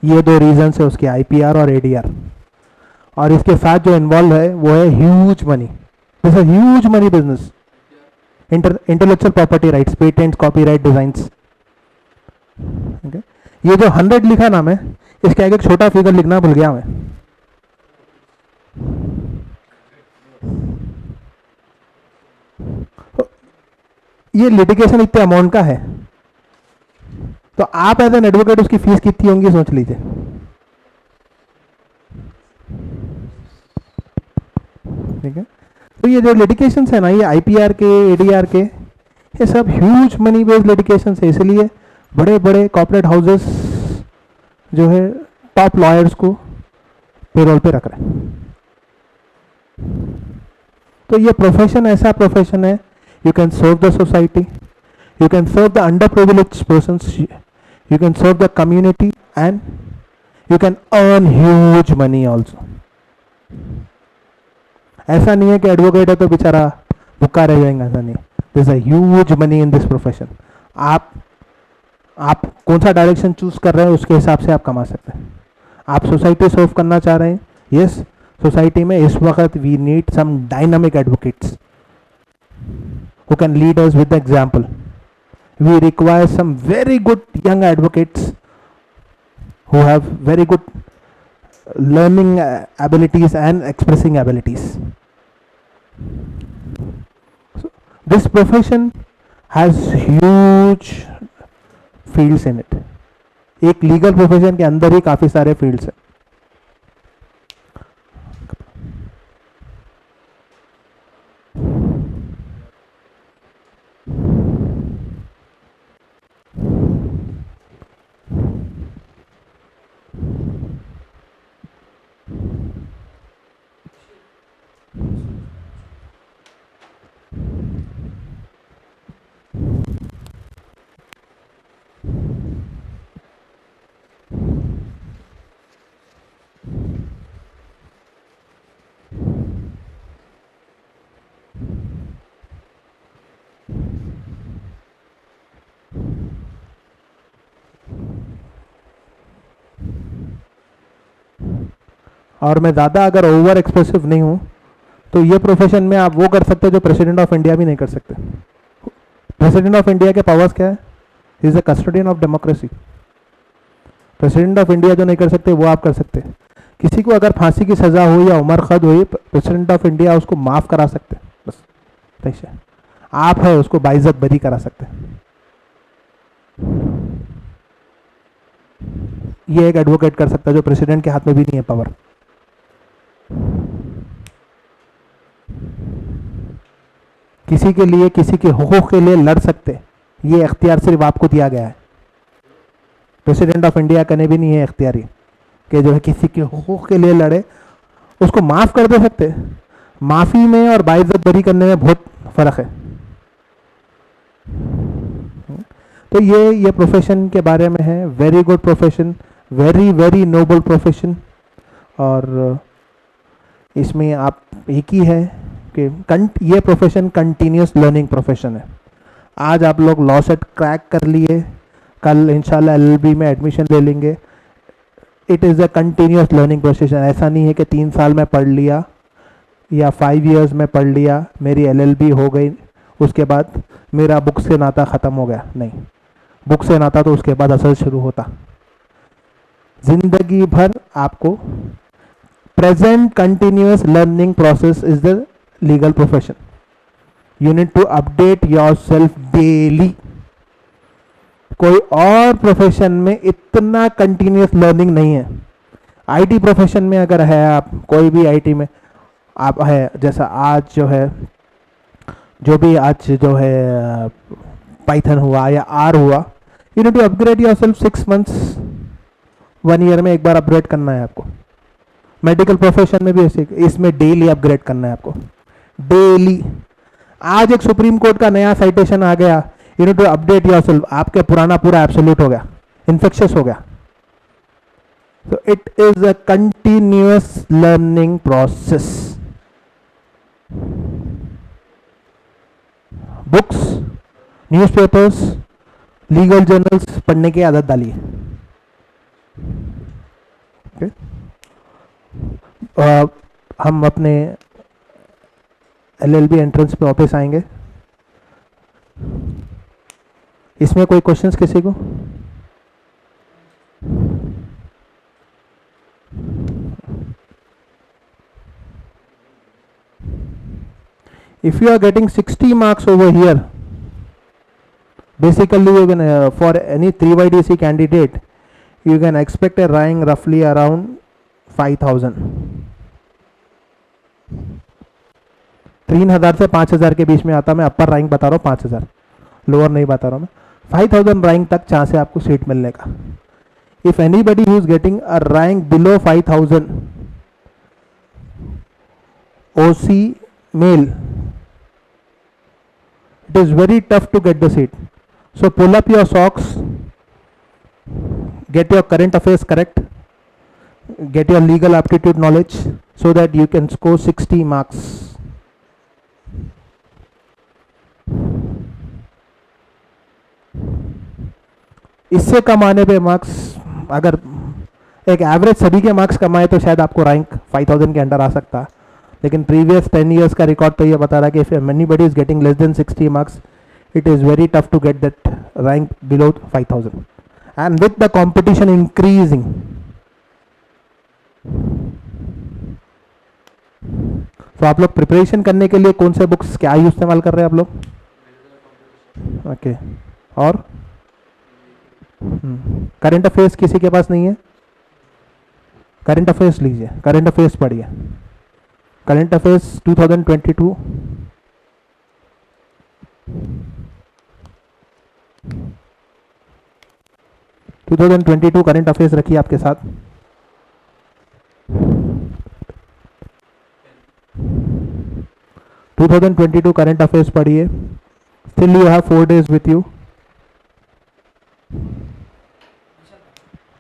ये दो रीजन है उसके, आईपीआर और एडीआर, और इसके साथ जो इन्वॉल्व है वो है huge money, this is huge money business, intellectual property rights, patents, copyright, designs, ये जो 100 लिखा ना मैं, इसके आगे एक छोटा फिगर लिखना भूल गया मैं। ये लिटिगेशन इतने अमाउंट का है, तो आप एज एन एडवोकेट उसकी फीस कितनी होंगी सोच लीजिए। ठीक है, तो ये जो लिटिगेशंस है ना, ये आईपीआर के, एडीआर के, ये सब ह्यूज मनी बेस्ड लिटिगेशंस है। इसलिए बड़े बड़े कॉर्पोरेट हाउसेस जो है टॉप लॉयर्स को पेरोल पे रख रहे हैं। तो ये प्रोफेशन ऐसा प्रोफेशन है, you can serve the society, you can serve the underprivileged persons, you can serve the community, and you can earn huge money also. ऐसा नहीं है कि एडवोकेट है तो बेचारा भूखा रह जाएगा, ऐसा नहीं। there's a huge money in this profession. आप कौन सा डायरेक्शन चूज कर रहे हैं उसके हिसाब से आप कमा सकते हैं। आप सोसाइटी सर्व करना चाह रहे हैं, यस, सोसाइटी में इस वक्त we need some dynamic advocates who can lead us with the example. We require some very good young advocates who have very good learning abilities and expressing abilities. So, this profession has huge fields in it. एक legal profession के अंदर ही काफी सारे fields हैं। और मैं ज़्यादा अगर ओवर एक्सप्रेसिव नहीं हूँ तो ये प्रोफेशन में आप वो कर सकते हैं जो प्रेसिडेंट ऑफ इंडिया भी नहीं कर सकते। प्रेसिडेंट ऑफ इंडिया के पावर्स क्या है? He is the custodian of democracy. President of India जो नहीं कर सकते वो आप कर सकते हैं। किसी को अगर फांसी की सज़ा हो या उम्र कैद हुई, प्रेसिडेंट ऑफ इंडिया उसको माफ़ करा सकते हैं, बस पैसे आप है उसको बाइज्जत बरी करा सकते हैं। ये एक एडवोकेट कर सकता है जो प्रेसिडेंट के हाथ में भी नहीं है पावर। किसी के लिए, किसी के हुकूक के लिए लड़ सकते, ये इख्तियार सिर्फ आपको दिया गया है। प्रेसिडेंट ऑफ इंडिया का ने भी नहीं है इख्तियारी कि जो है किसी के हुकूक के लिए लड़े, उसको माफ़ कर दे सकते। माफ़ी में और बाइज्जत बरी करने में बहुत फ़र्क है। तो ये प्रोफेशन के बारे में है। Very good profession, very very noble profession. और इसमें आप एक ही है कि ये प्रोफेशन कंटिन्यूस लर्निंग प्रोफेशन है। आज आप लोग लॉ सेट क्रैक कर लिए, कल इंशाल्लाह एलएलबी में एडमिशन ले लेंगे। It is a continuous learning profession. ऐसा नहीं है कि 3 साल में पढ़ लिया या 5 years में पढ़ लिया, मेरी एलएलबी हो गई, उसके बाद मेरा बुक से नाता ख़त्म हो गया। नहीं, बुक से नाता तो उसके बाद असल शुरू होता। जिंदगी भर आपको present continuous learning process is the legal profession. You need to update yourself daily. कोई और प्रोफेशन में इतना कंटिन्यूस लर्निंग नहीं है। आईटी प्रोफेशन में अगर है, आप कोई भी आईटी में आप है, जैसा आज जो है, जो भी आज जो है पाइथन हुआ या आर हुआ, you need to upgrade yourself 6 months 1 year में एक बार अपग्रेड करना है आपको। मेडिकल प्रोफेशन में भी ऐसे, इसमें डेली अपग्रेड करना है आपको, डेली। आज एक सुप्रीम कोर्ट का नया साइटेशन आ गया, you need to update yourself. आपके पुराना पूरा एब्सोल्यूट हो गया, इन्फेक्शियस हो गया। So it is a continuous learning process. Books, newspapers, legal journals पढ़ने की आदत डालिए। Okay? हम अपने LLB एंट्रेंस पे वापस आएंगे। इसमें कोई क्वेश्चंस किसी को? if you are getting 60 marks over here, basically you can for any 3YDC candidate you can expect a rank roughly around 5000, 3000 से 5000 के बीच में आता। मैं अपर रैंक बता रहा हूँ, 5000 लोअर नहीं बता रहा हूँ मैं। 5000 रैंक तक चांस है आपको सीट मिलने का। If anybody who is getting a rank below 5000 OC male, it is very tough to get the seat. So pull up your socks, get your current affairs correct, get your legal aptitude knowledge so that you can score 60 marks. इससे कम आने पे marks, अगर एक average सभी के marks कमाए तो शायद आपको रैंक 5000 के अंडर आ सकता है, लेकिन प्रीवियस 10 years का रिकॉर्ड तो ये बता रहा है कि if anybody is getting less than 60 marks it is very tough to get that rank below 5000, and with the competition increasing, तो आप लोग प्रिपरेशन करने के लिए कौन से बुक्स क्या इस्तेमाल कर रहे हैं आप लोग? ओके, और करंट अफेयर्स किसी के पास नहीं है? करंट अफेयर्स लीजिए, करंट अफेयर्स पढ़िए। करंट अफेयर्स 2022 2022 करंट अफेयर्स रखिए आपके साथ। टू 2022 करंट अफेयर्स पढ़िए। Still you have 4 days with you.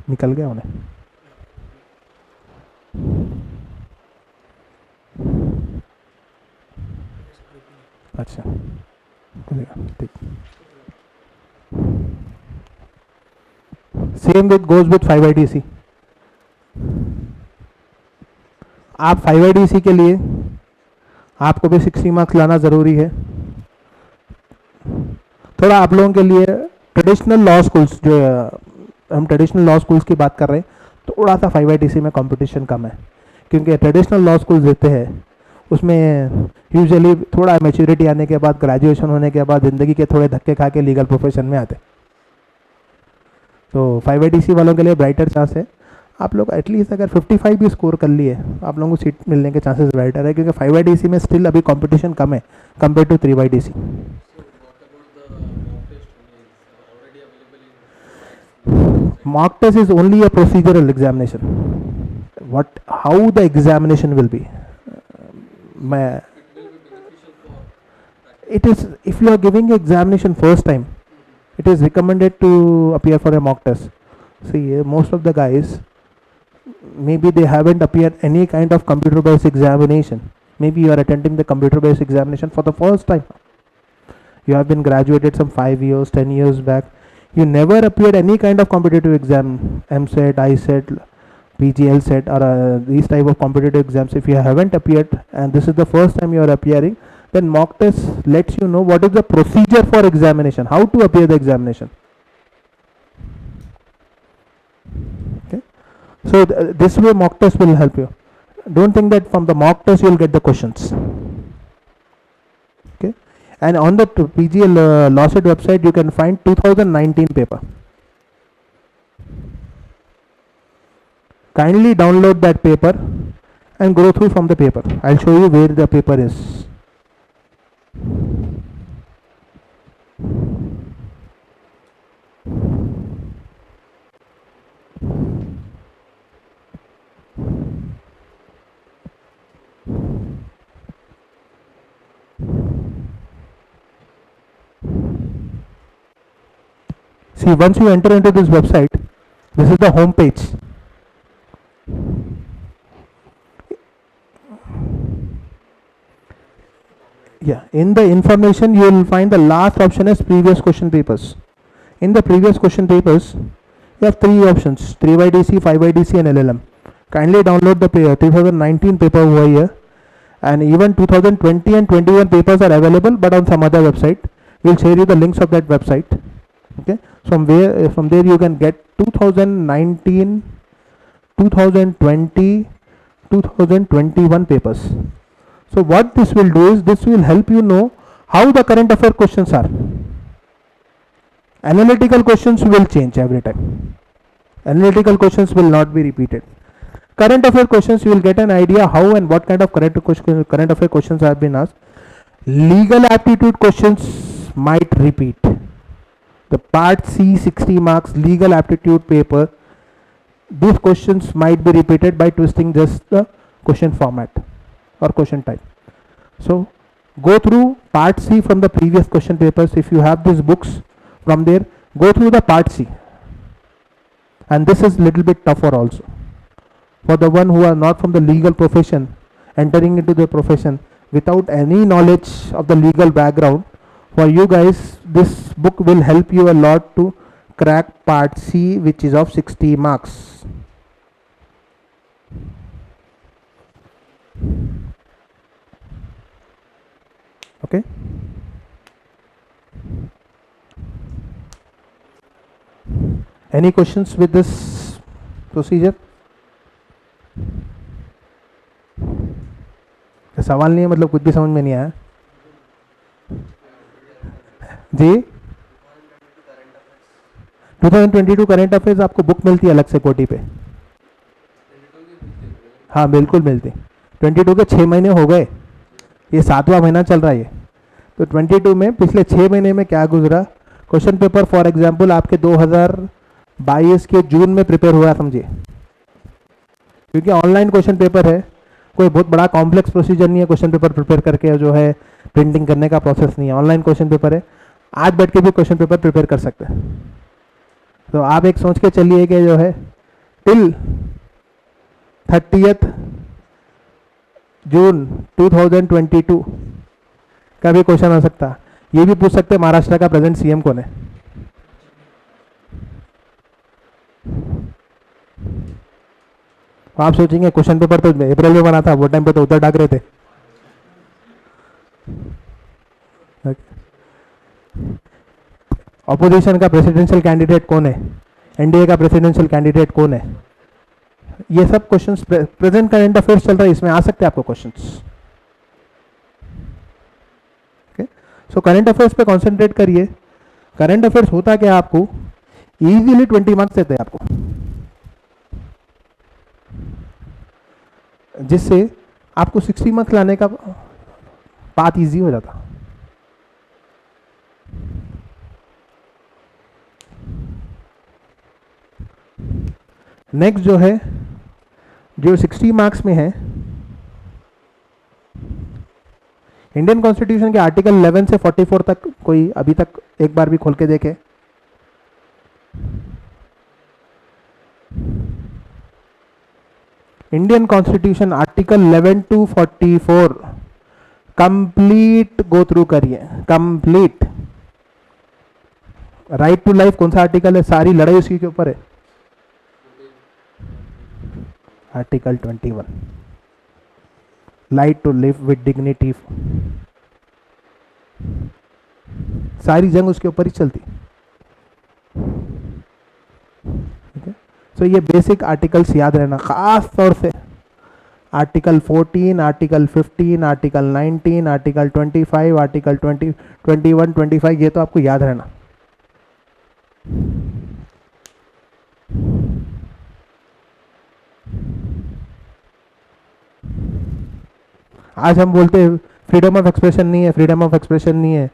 निकल गया उन्हें। अच्छा ठीक। Same with goes with 5IDC। आप 5IDC के लिए आपको भी 60 मार्क्स लाना ज़रूरी है। थोड़ा आप लोगों के लिए ट्रेडिशनल लॉ स्कूल्स, जो हम ट्रेडिशनल लॉ स्कूल्स की बात कर रहे हैं, थोड़ा सा 5IDC में कंपटीशन कम है, क्योंकि ट्रेडिशनल लॉ स्कूल्स देते हैं उसमें यूजुअली थोड़ा मैच्योरिटी आने के बाद, ग्रेजुएशन होने के बाद ज़िंदगी के थोड़े धक्के खा के लीगल प्रोफेशन में आते। तो 5IDC वालों के लिए ब्राइटर चांस है। आप लोग एटलीस्ट अगर 55 भी स्कोर कर लिए, आप लोगों को सीट मिलने के चांसेस ब्राइटर है, क्योंकि 5IDC में स्टिल अभी कंपटीशन कम है compare to 3YDC। Mock test is only a procedural examination. How the examination will be? It is, if you are giving examination first time, it is recommended to appear for a mock test. See, most of the guys, maybe they haven't appeared any kind of computer based examination. Maybe you are attending the computer based examination for the first time. You have been graduated some 5 years, 10 years back. You never appeared any kind of competitive exam, MSET, ISET, PGLSET, or these type of competitive exams. If you haven't appeared and this is the first time you are appearing, then mock test lets you know what is the procedure for examination, how to appear the examination. Okay, so this way mock test will help you. Don't think that from the mock test you will get the questions. Okay, and on the PGL LawSet website you can find 2019 paper. Kindly download that paper and go through from the paper. I'll show you where the paper is. See, once you enter into this website, this is the home page. Yeah, in the information you will find the last option as previous question papers. In the previous question papers, you have 3 options: 3YDC, 5YDC and LLM. Kindly download the 2019 paper over here, and even 2020 and 21 papers are available, but on some other website. We'll share you the links of that website. Okay, from there you can get 2019, 2020, 2021 papers. So what this will do is this will help you know how the current affair questions are. Analytical questions will change every time. Analytical questions will not be repeated. Current affair questions, you will get an idea how and what kind of current affair questions have been asked. Legal aptitude questions might repeat. The part C 60 marks legal aptitude paper, these questions might be repeated by twisting just the question format or question type. So go through part C from the previous question papers. If you have these books from there, go through the part C. And this is little bit tougher also. For the one who are not from the legal profession, entering into the profession without any knowledge of the legal background, for you guys, this book will help you a lot to crack part C, which is of 60 marks. Okay. Any questions with this procedure? सवाल नहीं है, मतलब कुछ भी समझ में नहीं आया जी। 2022 करंट अफेयर्स आपको बुक मिलती है अलग से कोटी पे? हाँ बिल्कुल मिलती। 22 के 6 महीने हो गए, ये 7वां महीना चल रहा है ये। तो 22 में पिछले 6 महीने में क्या गुजरा, क्वेश्चन पेपर फॉर एग्जांपल आपके 2022 के जून में प्रिपेयर हुआ समझिए, क्योंकि ऑनलाइन क्वेश्चन पेपर है, कोई बहुत बड़ा कॉम्प्लेक्स प्रोसीजर नहीं है क्वेश्चन पेपर प्रिपेयर करके जो है प्रिंटिंग करने का प्रोसेस नहीं है, ऑनलाइन क्वेश्चन पेपर है, आज बैठ के भी क्वेश्चन पेपर प्रिपेयर कर सकते हैं। तो आप एक सोच के चलिए कि जो है टिल 30 जून 2022 का भी क्वेश्चन आ सकता। ये भी पूछ सकते महाराष्ट्र का प्रेजेंट सीएम कौन है। आप सोचेंगे क्वेश्चन पेपर तो अप्रैल में बना था, वो टाइम पे तो उद्धव ठाकरे थे। ऑपोजिशन का प्रेसिडेंशियल कैंडिडेट कौन है, एनडीए का प्रेसिडेंशियल कैंडिडेट कौन है, ये सब क्वेश्चंस प्रेजेंट करंट अफेयर्स चल रहा है, इसमें आ सकते हैं आपको questions. Okay, so current affairs पे कंसंट्रेट करिए। करंट अफेयर्स होता क्या, आपको इजीली 20 मार्क्स देते हैं आपको, जिससे आपको 60 मार्क्स लाने का बात इजी हो जाता। नेक्स्ट जो है, जो 60 मार्क्स में है, इंडियन कॉन्स्टिट्यूशन के आर्टिकल 11 से 44 तक कोई अभी तक एक बार भी खोल के देखे? Indian constitution article 11 to 44 complete go through करिए, कंप्लीट। राइट टू लाइफ कौन सा आर्टिकल है, सारी लड़ाई उसी के ऊपर है, article 21, right to live with dignity, सारी जंग उसके ऊपर ही चलती। ठीक है, सो ये बेसिक आर्टिकल्स याद रहना, खास तौर से article 14, article 15, article 19, article 25, article 20, 21, 25, ये तो आपको याद रहना। आज हम बोलते हैं फ्रीडम ऑफ एक्सप्रेशन नहीं है, फ्रीडम ऑफ एक्सप्रेशन नहीं है,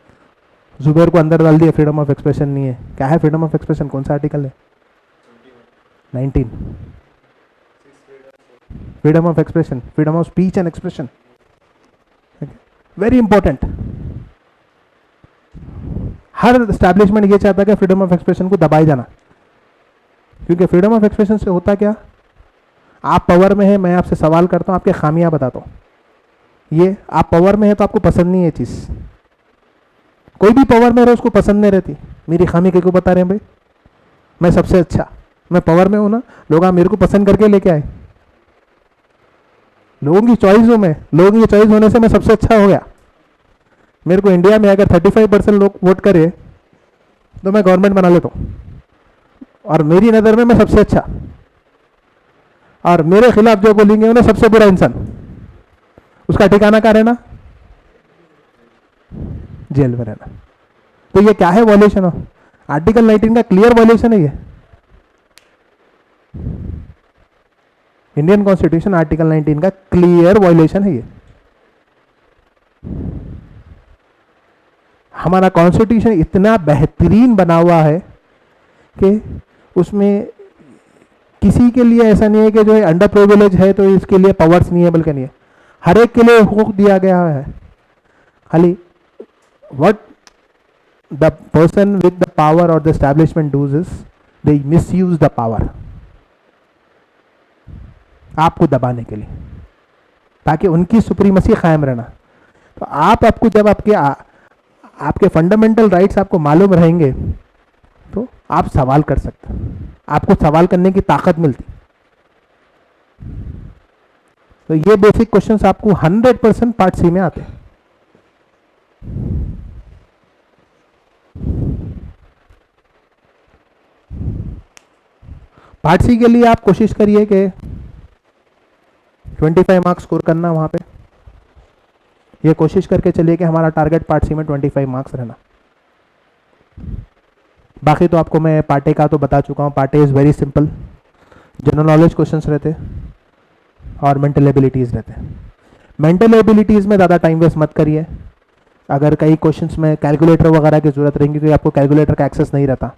जुबैर को अंदर डाल दिया, फ्रीडम ऑफ एक्सप्रेशन नहीं है। क्या है फ्रीडम ऑफ एक्सप्रेशन, कौन सा आर्टिकल है? 19, freedom of expression, freedom of speech and expression, very important. Her establishment ये चाहता है कि फ्रीडम ऑफ एक्सप्रेशन को दबाए जाना, क्योंकि फ्रीडम ऑफ एक्सप्रेशन से होता क्या, आप पावर में है, मैं आपसे सवाल करता हूं, आपके खामियां बताता हूं, ये आप पावर में है तो आपको पसंद नहीं है चीज, कोई भी पावर में रहे उसको पसंद नहीं रहती। मेरी खामी क्यों बता रहे हैं भाई, मैं सबसे अच्छा, मैं पावर में हूं ना, लोग मेरे को पसंद करके लेके आए, लोगों की चॉइस हूं मैं, लोगों की चॉइस होने से मैं सबसे अच्छा हो गया। मेरे को इंडिया में अगर 35% लोग वोट करे तो मैं गवर्नमेंट बना लेता हूं, और मेरी नज़र में मैं सबसे अच्छा, और मेरे खिलाफ जो बोलेंगे उन्हें सबसे बुरा इंसान, उसका ठिकाना कहाँ रहना? जेल में रहना। तो ये क्या है? वॉल्यूशन ऑफ आर्टिकल 19 का क्लियर वॉल्यूशन है ये। इंडियन कॉन्स्टिट्यूशन आर्टिकल 19 का क्लियर वॉल्यूशन है ये। हमारा कॉन्स्टिट्यूशन इतना बेहतरीन बना हुआ है कि उसमें किसी के लिए ऐसा नहीं है कि जो अंडर प्रिविलेज है तो इसके लिए पावर्स नहीं है, बल्कि नहीं है, हर एक के लिए हुकूक दिया गया है। खाली what the person with the power और the establishment does is they misuse the power, आपको दबाने के लिए, ताकि उनकी सुप्रीमसी कायम रहना। तो आपको जब आपके फंडामेंटल राइट्स आपको मालूम रहेंगे तो आप सवाल कर सकते हैं, आपको सवाल करने की ताकत मिलती। तो ये बेसिक क्वेश्चंस आपको 100% पार्ट सी में आते हैं। पार्ट सी के लिए आप कोशिश करिए कि 25 मार्क्स स्कोर करना वहां पे। ये कोशिश करके चलिए कि हमारा टारगेट पार्ट सी में 25 मार्क्स रहना। बाकी तो आपको मैं पार्ट ए का तो बता चुका हूँ। Part A is very simple, general knowledge questions रहते और मेंटल एबिलिटीज़ रहते हैं। मेंटल एबिलिटीज़ में ज़्यादा टाइम वेस्ट मत करिए। अगर कई क्वेश्चंस में कैलकुलेटर वगैरह की ज़रूरत रहेगी क्योंकि आपको कैलकुलेटर का एक्सेस नहीं रहता।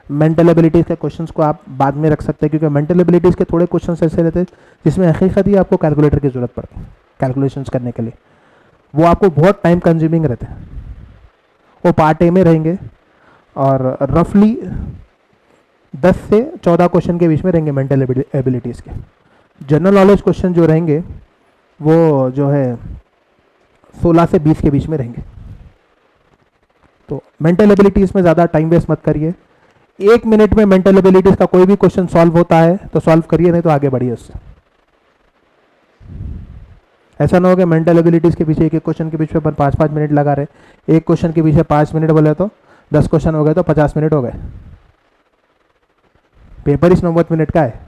मेंटल एबिलिटीज़ के क्वेश्चंस को आप बाद में रख सकते हैं, क्योंकि मेंटल एबिलिटीज़ के थोड़े क्वेश्चंस ऐसे रहते हैं जिसमें हकीकत ही आपको कैलकुलेटर की ज़रूरत पड़ती है कैलकुलेशंस करने के लिए। वो आपको बहुत टाइम कंज्यूमिंग रहते हैं। वो पार्ट ए में रहेंगे और रफली 10 से 14 क्वेश्चन के बीच में रहेंगे मेंटल एबिलिटीज़ के। जनरल नॉलेज क्वेश्चन जो रहेंगे वो जो है 16 से 20 के बीच में रहेंगे। तो मेंटल एबिलिटीज़ में ज़्यादा टाइम वेस्ट मत करिए। 1 मिनट में मेंटल एबिलिटीज़ का कोई भी क्वेश्चन सॉल्व होता है तो सॉल्व करिए, नहीं तो आगे बढ़िए उससे। ऐसा ना हो कि मेंटल एबिलिटीज़ के पीछे एक क्वेश्चन के पीछे पर 5-5 मिनट लगा रहे। एक क्वेश्चन के पीछे 5 मिनट बोले तो 10 क्वेश्चन हो गए तो 50 मिनट हो गए। पेपर इस 90 मिनट का है।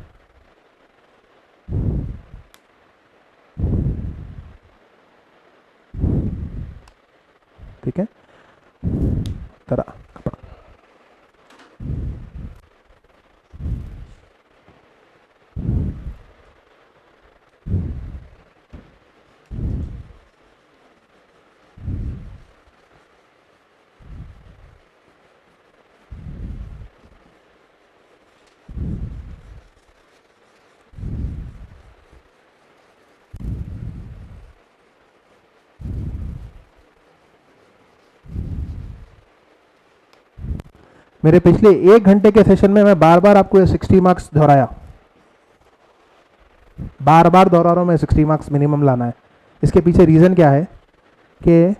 ठीक है, तरह मेरे पिछले 1 घंटे के सेशन में मैं बार बार आपको ये 60 मार्क्स दोहराया, बार बार दोहरा रहा हूँ मैं। 60 मार्क्स मिनिमम लाना है। इसके पीछे रीज़न क्या है कि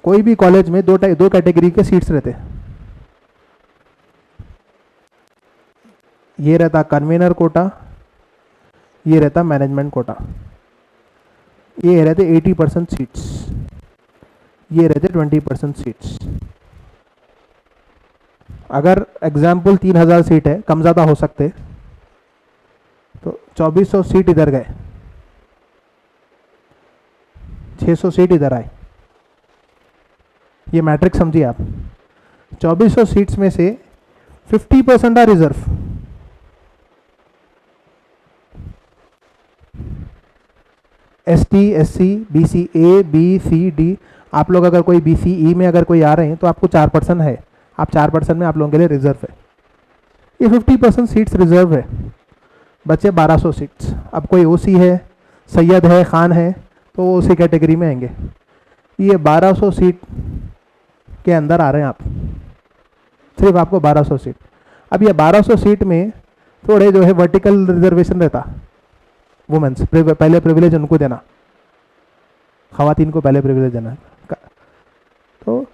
कोई भी कॉलेज में दो कैटेगरी के सीट्स रहते हैं। ये रहता कन्वेनर कोटा, ये रहता मैनेजमेंट कोटा। ये रहते 80% सीट्स, ये रहते 20% सीट्स। अगर एग्जाम्पल 3000 सीट है, कम ज़्यादा हो सकते, तो 2400 सीट इधर गए, 600 सीट इधर आए। ये मैट्रिक समझिए आप। 2400 सीट्स में से 50% are reserve. ST, SC, BC, A, B, C, D। आप लोग अगर कोई BCE में अगर कोई आ रहे हैं तो आपको 4% है। आप 4% में आप लोगों के लिए रिजर्व है। ये 50% सीट्स रिजर्व है, बचे 1200 सीट्स। अब कोई OC है, सैयद है, खान है, तो वो उसी कैटेगरी में आएंगे। ये 1200 सीट के अंदर आ रहे हैं आप, सिर्फ आपको 1200 सीट। अब ये 1200 सीट में थोड़े जो है वर्टिकल रिजर्वेशन रहता, वुमेन्स पहले प्रिविलेज उनको देना, खवातीन को पहले प्रिविलेज देना। तो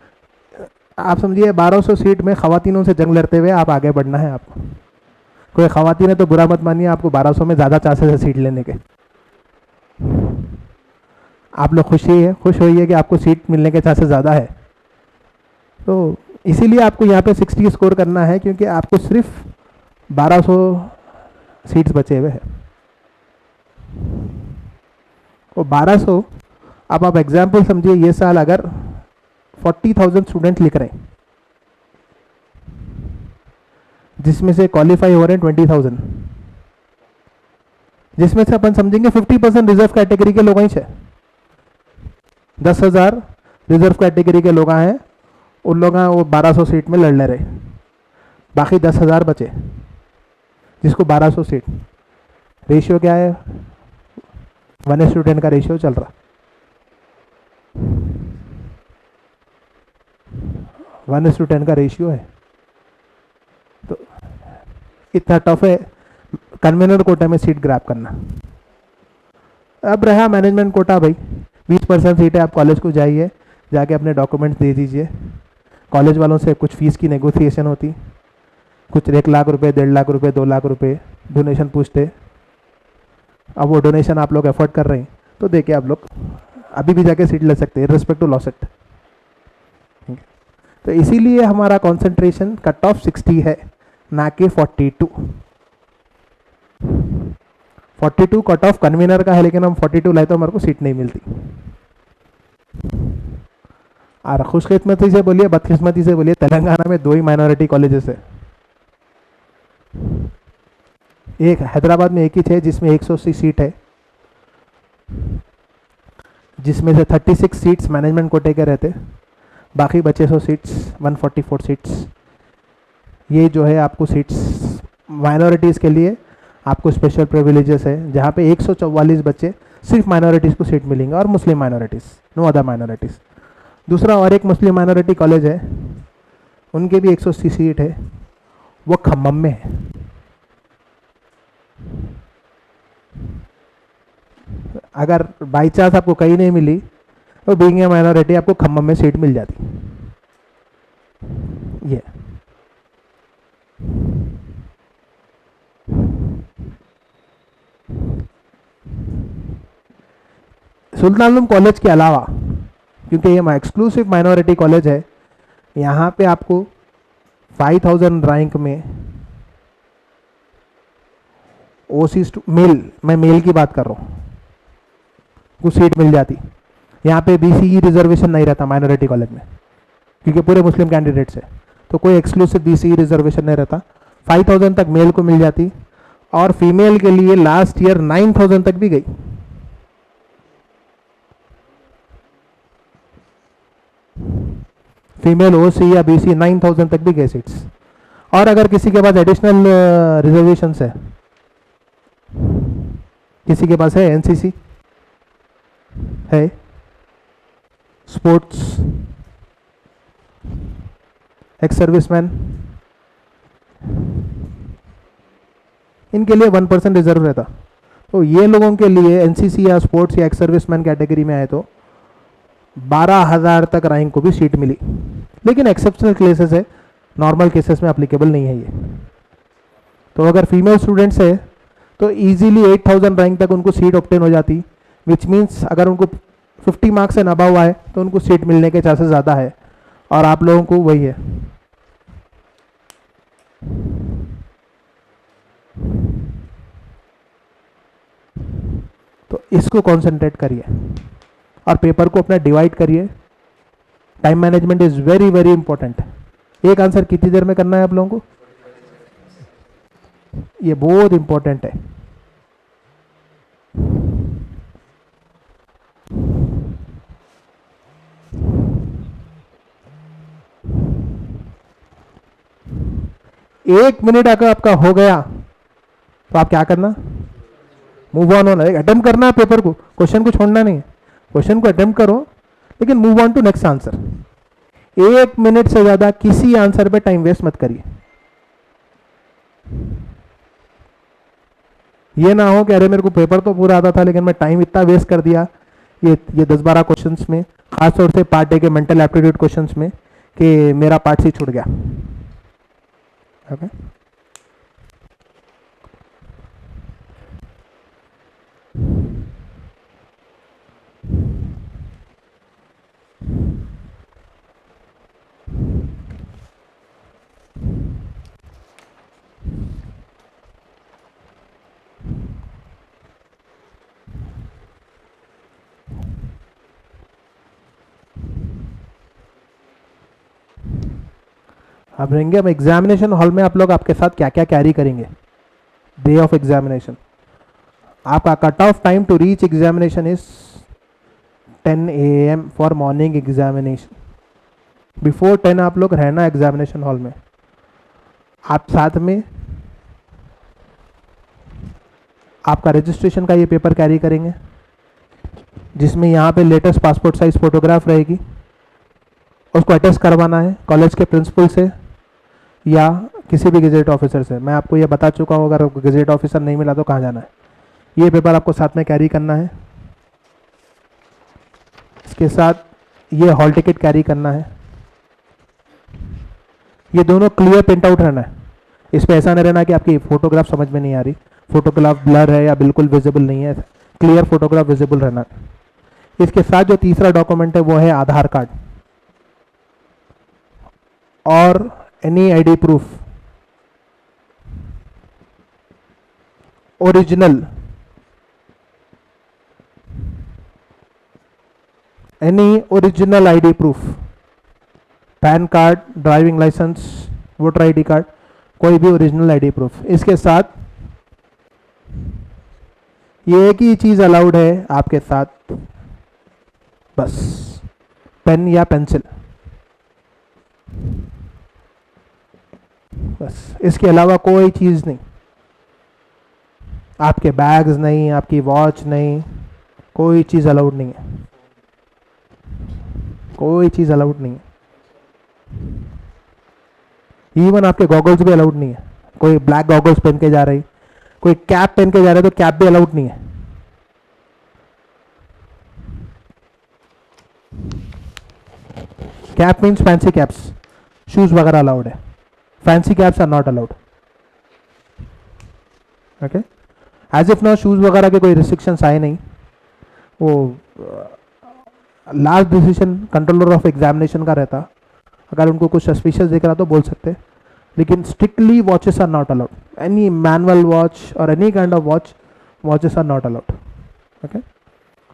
आप समझिए 1200 सीट में खवातीनों से जंग लड़ते हुए आप आगे बढ़ना है आपको। कोई खवातीन है तो बुरा मत मानिए, आपको 1200 में ज़्यादा चांसेस है सीट लेने के। आप लोग खुश होइए कि आपको सीट मिलने के चांसेस ज़्यादा है। तो इसीलिए आपको यहाँ पे 60 स्कोर करना है, क्योंकि आपको सिर्फ 1200 सीट्स बचे हुए हैं। वो 1200, अब आप एग्जाम्पल समझिए, ये साल अगर 40,000 स्टूडेंट लिख रहे हैं, जिसमें से क्वालिफाई हो रहे हैं 20,000, जिसमें से अपन समझेंगे 50% रिजर्व कैटेगरी के लोग ही है, 10,000 रिजर्व कैटेगरी के लोग हैं, उन लोग वो 1200 सीट में लड़ ले रहे, बाकी 10,000 बचे जिसको 1200 सीट। रेशियो क्या है? 1:10 का रेशियो चल रहा, 1:10 का रेशियो है। तो इतना टफ है कन्वेनर कोटा में सीट ग्रैब करना। अब रहा मैनेजमेंट कोटा, भाई 20% सीट है, आप कॉलेज को जाइए, जाके अपने डॉक्यूमेंट्स दे दीजिए, कॉलेज वालों से कुछ फीस की नेगोशिएशन होती, कुछ 1 लाख रुपए, 1.5 लाख रुपए, 2 लाख रुपए डोनेशन पूछते। अब वो डोनेशन आप लोग एफर्ट कर रहे हैं तो देखिए आप लोग अभी भी जाके सीट ले सकते हैं रिस्पेक्ट टू लॉसेट। तो इसीलिए हमारा कंसंट्रेशन कट ऑफ 60 है, ना कि 42। 42 कट ऑफ कन्वीनर का है, लेकिन हम 42 लाए तो हमारे को सीट नहीं मिलती। और खुशकिस्मती से बोलिए, बदकिस्मती से बोलिए, तेलंगाना में 2 ही माइनॉरिटी कॉलेजेस है। एक हैदराबाद में एक ही है जिसमें 180 सीट है, जिसमें से 36 सीट्स मैनेजमेंट कोटे के रहते, बाकी बचे 100 सीट्स, 144 सीट्स। ये जो है आपको सीट्स माइनॉरिटीज़ के लिए आपको स्पेशल प्रिविलेजेस है, जहाँ पे 144 बच्चे सिर्फ माइनॉरिटीज़ को सीट मिलेंगे और मुस्लिम माइनॉरिटीज़, नो अदर माइनॉरिटीज़। दूसरा और एक मुस्लिम माइनॉरिटी कॉलेज है, उनके भी 180 सीट है, वो खम्मम में है। अगर बाई चांस आपको कहीं नहीं मिली तो बीइंग ए माइनॉरिटी आपको खम्मम में सीट मिल जाती। ये सुल्तानुल कॉलेज के अलावा, क्योंकि ये एक्सक्लूसिव माइनॉरिटी कॉलेज है, यहाँ पे आपको 5000 रैंक में ओसी मेल, मैं मेल की बात कर रहा हूँ, कुछ सीट मिल जाती। यहाँ पे बीसीई रिजर्वेशन नहीं रहता माइनॉरिटी कॉलेज में, क्योंकि पूरे मुस्लिम कैंडिडेट्स है, तो कोई एक्सक्लूसिव बीसीई रिजर्वेशन नहीं रहता। 5000 तक मेल को मिल जाती, और फीमेल के लिए लास्ट ईयर 9000 तक भी गई। फीमेल ओसी या बीसी 9000 तक भी गए सीट्स। और अगर किसी के पास एडिशनल रिजर्वेशंस है, किसी के पास है एनसीसी है, स्पोर्ट्स, एक्स सर्विसमैन, इनके लिए 1% रिजर्व रहता। तो ये लोगों के लिए एनसीसी या स्पोर्ट्स या एक्स सर्विसमैन कैटेगरी में आए तो 12,000 तक रैंक को भी सीट मिली। लेकिन एक्सेप्शनल केसेस है, नॉर्मल केसेस में एप्लीकेबल नहीं है ये। तो अगर फीमेल स्टूडेंट्स है तो इजीली 8000 रैंक तक उनको सीट ऑब्टेन हो जाती, विच मीन्स अगर उनको 50 मार्क्स एंड अबव आए तो उनको सीट मिलने के चांसेस ज़्यादा है। और आप लोगों को वही है, तो इसको कॉन्सेंट्रेट करिए और पेपर को अपना डिवाइड करिए। Time management is very very important. एक आंसर कितनी देर में करना है आप लोगों को, ये बहुत इंपॉर्टेंट है। एक मिनट अगर आपका हो गया तो आप क्या करना, मूव ऑन होना, अटेम्प्ट करना है पेपर को, क्वेश्चन को छोड़ना नहीं है, क्वेश्चन को अटेम्प्ट करो लेकिन move on to next answer. 1 minute से ज्यादा किसी आंसर पे टाइम वेस्ट मत करिए। ये ना हो कि अरे मेरे को पेपर तो पूरा आता था लेकिन मैं टाइम इतना वेस्ट कर दिया ये 10-12 क्वेश्चंस में, खासतौर से पार्ट ए के मेंटल एप्टीट्यूड क्वेश्चंस में, कि मेरा पार्ट से छूट गया। ओके आप रहेंगे, अब एग्जामिनेशन हॉल में आप लोग आपके साथ क्या क्या कैरी करेंगे डे ऑफ एग्जामिनेशन। आपका cut off time to reach examination is 10 AM for morning examination. Before 10 आप लोग रहना एग्जामिनेशन हॉल में। आप साथ में आपका रजिस्ट्रेशन का ये पेपर कैरी करेंगे, जिसमें यहाँ पे लेटेस्ट पासपोर्ट साइज फोटोग्राफ रहेगी। उसको अटेस्ट करवाना है कॉलेज के प्रिंसिपल से या किसी भी गजेट ऑफिसर से। मैं आपको ये बता चुका हूँ, अगर गजेट ऑफिसर नहीं मिला तो कहाँ जाना है। ये पेपर आपको साथ में कैरी करना है। इसके साथ ये हॉल टिकट कैरी करना है। ये दोनों क्लियर प्रिंट आउट रहना है। इस पे ऐसा नहीं रहना कि आपकी फोटोग्राफ समझ में नहीं आ रही, फोटोग्राफ ब्लर है या बिल्कुल विजिबल नहीं है। क्लियर फोटोग्राफ विजिबल रहना है। इसके साथ जो तीसरा डॉक्यूमेंट है वो है आधार कार्ड और any ID proof, original, any original ID proof, PAN card, driving licence, voter ID card, कोई भी ओरिजिनल आईडी प्रूफ। इसके साथ ये एक ही चीज अलाउड है आपके साथ, बस पेन या पेंसिल, बस। इसके अलावा कोई चीज नहीं, आपके बैग्स नहीं, आपकी वॉच नहीं, कोई चीज अलाउड नहीं है, कोई चीज अलाउड नहीं है। इवन आपके गॉगल्स भी अलाउड नहीं है। कोई ब्लैक गॉगल्स पहन के जा रही, कोई कैप पहन के जा रहा है तो कैप भी अलाउड नहीं है। Cap means fancy caps, shoes वगैरह अलाउड है, fancy caps are not allowed. Okay, as if now shoes वगैरह के कोई रिस्ट्रिक्शंस आए नहीं। वो last decision controller of examination का रहता, अगर उनको कुछ सस्पिशियस दिख रहा तो बोल सकते, लेकिन strictly watches are not allowed. Any manual watch और any kind of watch, watches are not allowed. Okay,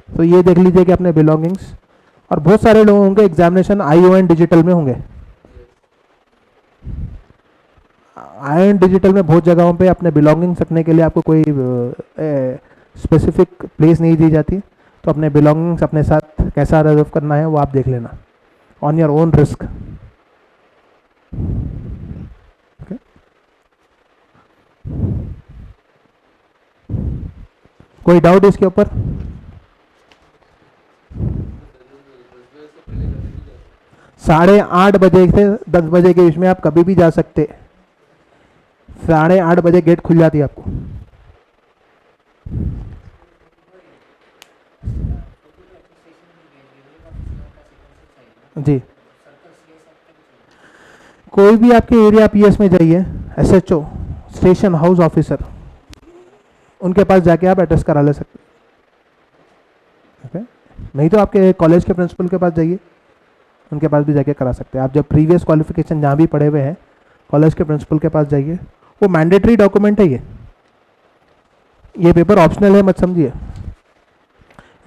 तो ये देख लीजिए कि अपने बिलोंगिंग्स। और बहुत सारे लोग होंगे एग्जामिनेशन ION डिजिटल में होंगे। ION डिजिटल में बहुत जगहों पे अपने बिलोंगिंग्स रखने के लिए आपको कोई स्पेसिफिक प्लेस नहीं दी जाती, तो अपने बिलोंगिंग्स अपने साथ कैसा रिजर्व करना है वो आप देख लेना on your own risk. Okay, कोई डाउट इसके ऊपर? साढ़े 8 बजे से 10 बजे के बीच में आप कभी भी जा सकते। 8:30 बजे गेट खुल जाती है आपको। जी, कोई भी आपके एरिया PS में जाइए, SHO स्टेशन हाउस ऑफिसर, उनके पास जाके आप अटेस्ट करा ले सकते। ओके, नहीं तो आपके कॉलेज के प्रिंसिपल के पास जाइए, उनके पास भी जाके करा सकते हैं। आप जब प्रीवियस क्वालिफिकेशन जहाँ भी पढ़े हुए हैं, कॉलेज के प्रिंसिपल के पास जाइए। वो मैंडेटरी डॉक्यूमेंट है। ये पेपर ऑप्शनल है, मत समझिए।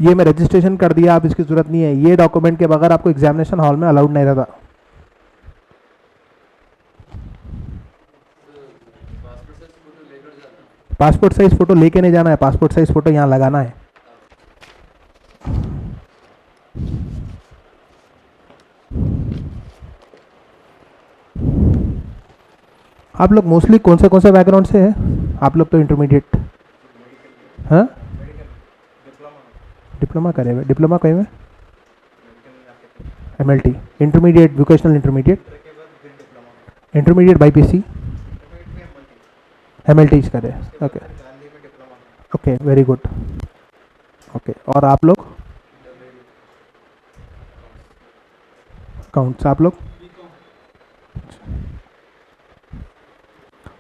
ये मैं रजिस्ट्रेशन कर दिया, आप इसकी जरूरत नहीं है। ये डॉक्यूमेंट के बगैर आपको एग्जामिनेशन हॉल में अलाउड नहीं रहता। पासपोर्ट साइज फोटो लेके नहीं जाना है, पासपोर्ट साइज फोटो यहाँ लगाना है। आप लोग मोस्टली कौन से बैकग्राउंड से हैं? आप लोग तो इंटरमीडिएट, हाँ, डिप्लोमा करे हुए, डिप्लोमा करे हुए, MLT, intermediate, vocational intermediate, intermediate BPC, MLT करे। Okay okay, very good. Okay, और आप लोग अकाउंट्स, आप लोग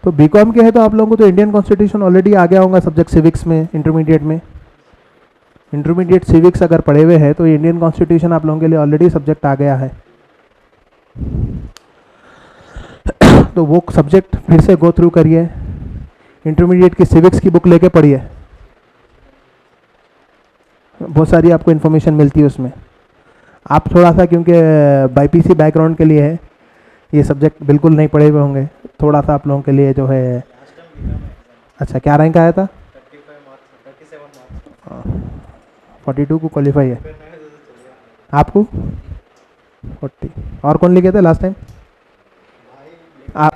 तो BCom के हैं, तो आप लोगों को तो इंडियन कॉन्स्टिट्यूशन ऑलरेडी आ गया होगा सब्जेक्ट सिविक्स में। इंटरमीडिएट में इंटरमीडिएट सिविक्स अगर पढ़े हुए हैं तो इंडियन कॉन्स्टिट्यूशन आप लोगों के लिए ऑलरेडी सब्जेक्ट आ गया है। तो वो सब्जेक्ट फिर से गो थ्रू करिए, इंटरमीडिएट की सिविक्स की बुक लेके पढ़िए, बहुत सारी आपको इन्फॉर्मेशन मिलती है उसमें। आप थोड़ा सा, क्योंकि BPC बैकग्राउंड के लिए है, ये सब्जेक्ट बिल्कुल नहीं पढ़े हुए होंगे, थोड़ा सा आप लोगों के लिए जो है। अच्छा, क्या रैंक आया था? 42 को क्वालिफाई है आपको? 40। और कौन लिखे थे लास्ट टाइम? आप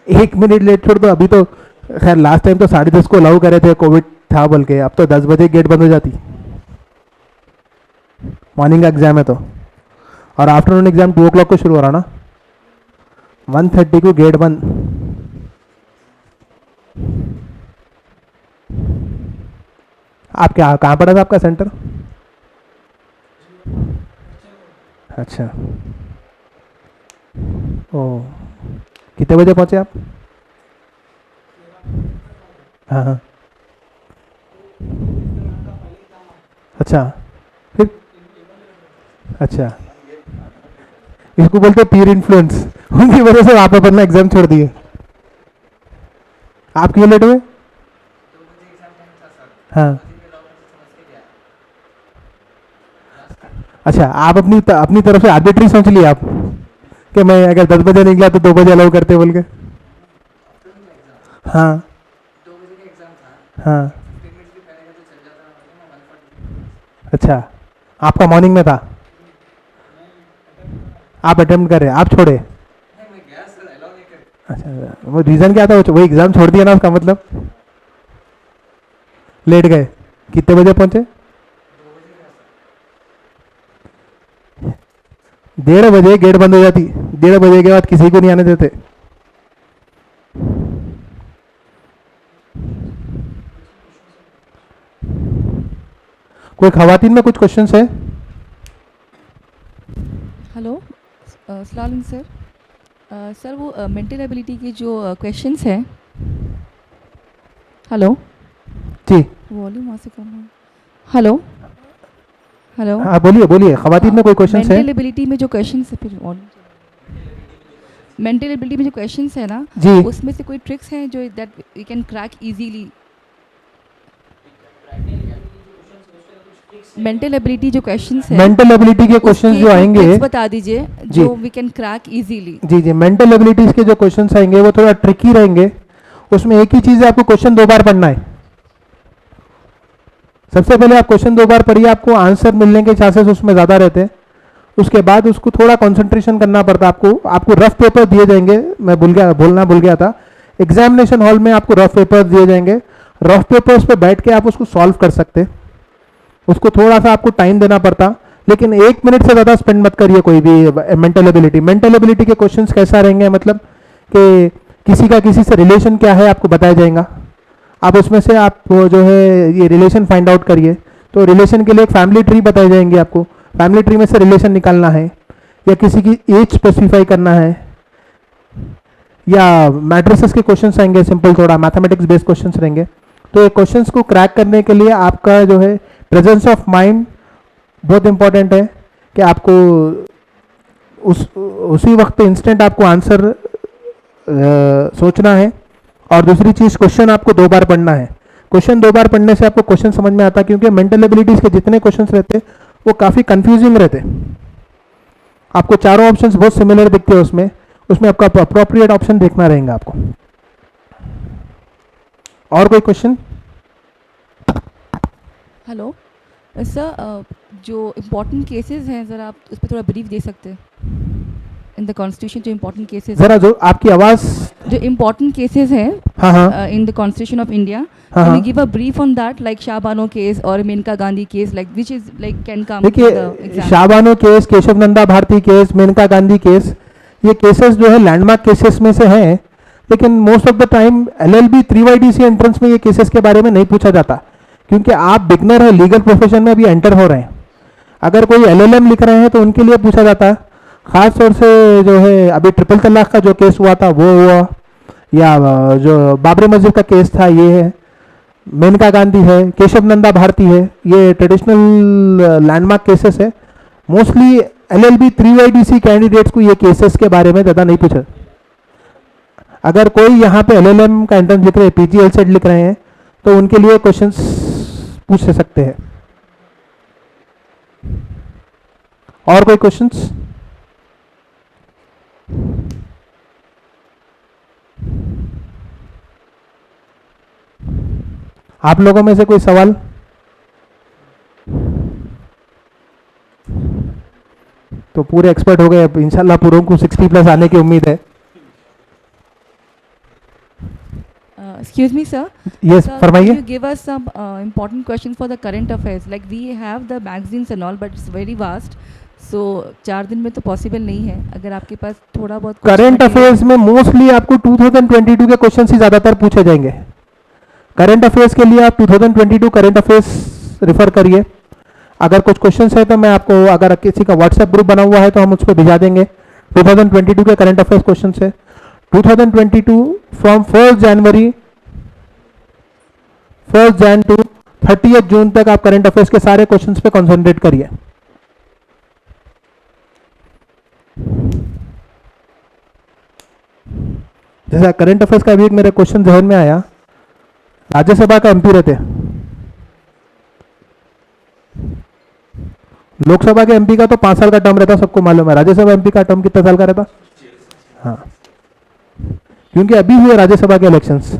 1 मिनट लेट छोड़ दो, अभी तो खैर लास्ट टाइम तो 10:30 को अलाउ करे थे, कोविड था बोल के, अब तो 10 बजे गेट बंद हो जाती। मॉर्निंग का एग्जाम है तो, और आफ्टरनून एग्जाम 2 o'clock को शुरू हो रहा ना, 1:30 को गेट बंद। आप क्या कहाँ पड़ा था आपका सेंटर? अच्छा, ओ कितने बजे पहुंचे आप? हाँ हाँ, अच्छा, फिर अच्छा, इसको बोलते हैं पीयर इन्फ्लुएंस, उनकी वजह से आप अपना एग्जाम छोड़ दिए। आप क्यों लेट हुए? हाँ, अच्छा, आप अपनी तरफ से आर्बिट्री सोच लिया आप कि मैं अगर 10 बजे निकला तो 2 बजे अलाउ करते बोल के। हाँ हाँ, अच्छा, आपका मॉर्निंग में था, आप अटेम्प्ट कर रहे, आप छोड़े? अच्छा, वो रीज़न क्या था? वो एग्ज़ाम छोड़ दिया ना, उसका मतलब लेट गए। कितने बजे पहुंचे? 1:30 बजे गेट बंद हो जाती, 1:30 बजे के बाद किसी को नहीं आने देते। कोई खवातीन में कुछ क्वेश्चंस है? हेलो, अस्सलाम सर। सर वो मेंटल एबिलिटी के जो क्वेश्चंस हैं, हेलो जी वॉल्यूम वहाँ से कम है। हेलो हेलो, हाँ, बोलिए बोलिए, खवातीन में कोई क्वेश्चंस है? मेंटल एबिलिटी में जो क्वेश्चंस है, फिर मेंटल एबिलिटी में जो क्वेश्चंस है ना, जी, उसमें से कोई ट्रिक्स हैं जो that we can crack easily? Mental ability जो क्वेश्चंस है, मेंटल एबिलिटी के क्वेश्चंस जो आएंगे, ट्रिक्स बता दीजिए जो वी कैन क्रैक इजीली। जी जी, मेंटल एबिलिटीज के जो क्वेश्चंस आएंगे वो थोड़ा ट्रिकी रहेंगे। उसमें एक ही चीज़ है, आपको क्वेश्चन 2 बार पढ़ना है। सबसे पहले आप क्वेश्चन 2 बार पढ़िए, आपको आंसर मिलने के चांसेस उसमें ज़्यादा रहते हैं। उसके बाद उसको थोड़ा कंसंट्रेशन करना पड़ता है आपको। आपको रफ पेपर दिए जाएंगे, मैं बोलना भूल गया था, एग्जामिनेशन हॉल में आपको रफ पेपर दिए जाएंगे। रफ पेपर्स पे बैठ के आप उसको सॉल्व कर सकते, उसको थोड़ा सा आपको टाइम देना पड़ता, लेकिन 1 मिनट से ज़्यादा स्पेंड मत करिए कोई भी मेंटल एबिलिटी के क्वेश्चंस कैसा रहेंगे, मतलब कि किसी का किसी से रिलेशन क्या है आपको बताया जाएगा। आप उसमें से आप जो है ये रिलेशन फाइंड आउट करिए। तो रिलेशन के लिए एक फैमिली ट्री बताई जाएंगी आपको, फैमिली ट्री में से रिलेशन निकालना है, या किसी की एज स्पेसिफाई करना है, या मैट्रिसेस के क्वेश्चंस आएंगे, सिंपल थोड़ा मैथमेटिक्स बेस्ड क्वेश्चंस रहेंगे। तो ये क्वेश्चंस को क्रैक करने के लिए आपका जो है प्रेजेंस ऑफ माइंड बहुत इंपॉर्टेंट है, कि आपको उसी वक्त इंस्टेंट आपको आंसर सोचना है। और दूसरी चीज़, क्वेश्चन आपको 2 बार पढ़ना है। क्वेश्चन 2 बार पढ़ने से आपको क्वेश्चन समझ में आता है, क्योंकि मेंटल एबिलिटीज़ के जितने क्वेश्चंस रहते हैं वो काफ़ी कंफ्यूजिंग रहते हैं। आपको चारों ऑप्शंस बहुत सिमिलर दिखते हैं उसमें आपका अप्रोप्रिएट ऑप्शन देखना रहेगा आपको। और कोई क्वेश्चन? हेलो सर, जो इम्पोर्टेंट केसेस हैं ज़रा आप उस पर थोड़ा ब्रीफ दे सकते हैं? इन द कॉन्स्टिट्यूशन जो इम्पोर्टेंट केसेस, जरा जो आपकी आवाज़, जो इम्पोर्टेंट केसेस हैं हाँ हाँ in the constitution of India, हाँ, कैन हाँ। You give a brief on that, like Shahbano case और Maneka Gandhi case, like which is like can come to the देखिए, exam? Shahbano case, Keshava Nanda Bharati case, Maneka Gandhi case, ये केसेस जो है लैंडमार्क केसेस में से हैं, लेकिन most of the time LLB 3YDC entrance में ये केसेस के बारे में नहीं पूछा जाता, क्योंकि आप बिगनर है, लीगल प्रोफेशन में अभी एंटर हो रहे हैं। अगर कोई LLM लिख रहे हैं तो उनके लिए पूछा जाता है। खास तौर से जो है अभी ट्रिपल तलाक का जो केस हुआ था वो हुआ, या जो बाबरी मस्जिद का केस था ये है, मेनका गांधी है, केशव नंदा भारती है, ये ट्रेडिशनल लैंडमार्क केसेस है। मोस्टली LLB 3YDC कैंडिडेट्स को ये केसेस के बारे में ज़्यादा नहीं पूछा। अगर कोई यहाँ पे LLM का एंट्रेंस लिख रहे हैं, PGLSET लिख रहे हैं, तो उनके लिए क्वेश्चंस पूछ सकते हैं। और कोई क्वेश्चंस? आप लोगों में से कोई सवाल? तो पूरे एक्सपर्ट हो गए, अब इंशाल्लाह पूरों को 60 प्लस आने की उम्मीद है। Excuse me, sir. Yes, Sir, फरमाइए। can you give us some important questions for the current affairs? Like we have the magazines and all, but it's very vast. So 4 दिन में तो पॉसिबल नहीं है। अगर आपके पास थोड़ा बहुत कुछ करंट material- अफेयर्स में मोस्टली आपको 2022 के क्वेश्चन ही ज़्यादातर पूछे जाएंगे। करंट अफेयर्स के लिए आप 2022 करंट अफेयर्स रेफर करिए। अगर कुछ क्वेश्चन है तो मैं आपको, अगर किसी का व्हाट्सएप ग्रुप बना हुआ है तो हम उस पर भिजा देंगे। 2022 के करंट अफेयर्स क्वेश्चन है। 2022 फ्रॉम 1 जनवरी टू 30 जून तक आप करंट अफेयर्स के सारे क्वेश्चंस पे कंसंट्रेट करिए। जैसा करंट अफेयर्स का अभी एक मेरे क्वेश्चन जहन में आया, राज्यसभा का एमपी रहते, लोकसभा के एमपी का तो 5 साल का टर्म रहता, सबको मालूम है। राज्यसभा एमपी का टर्म कितना साल का रहता? हाँ, क्योंकि अभी हुए राज्यसभा के इलेक्शंस,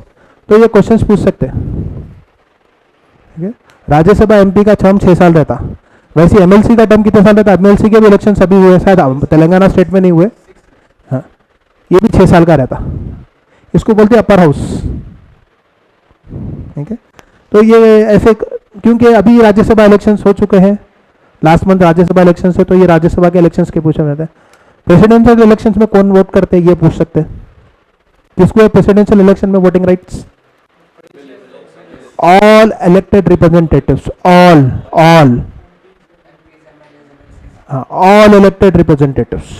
तो ये क्वेश्चंस पूछ सकते हैं। ठीक है, राज्यसभा एमपी का टर्म 6 साल रहता। वैसे एमएलसी का टर्म कितना साल रहता? एमएलसी के भी इलेक्शंस अभी हुए, शायद तेलंगाना स्टेट में नहीं हुए। हाँ, ये भी 6 साल का रहता। इसको बोलते हैं अपर हाउस। ठीक है, तो ये ऐसे, क्योंकि अभी राज्यसभा इलेक्शंस हो चुके हैं, लास्ट मंथ राज्यसभा इलेक्शंस है, तो ये राज्यसभा के इलेक्शंस के पूछा जाता है। प्रेसिडेंशियल इलेक्शंस में कौन वोट करते हैं ये पूछ सकते हैं। किसको है प्रेसिडेंशियल इलेक्शन में voting rights? All elected representatives, all elected representatives.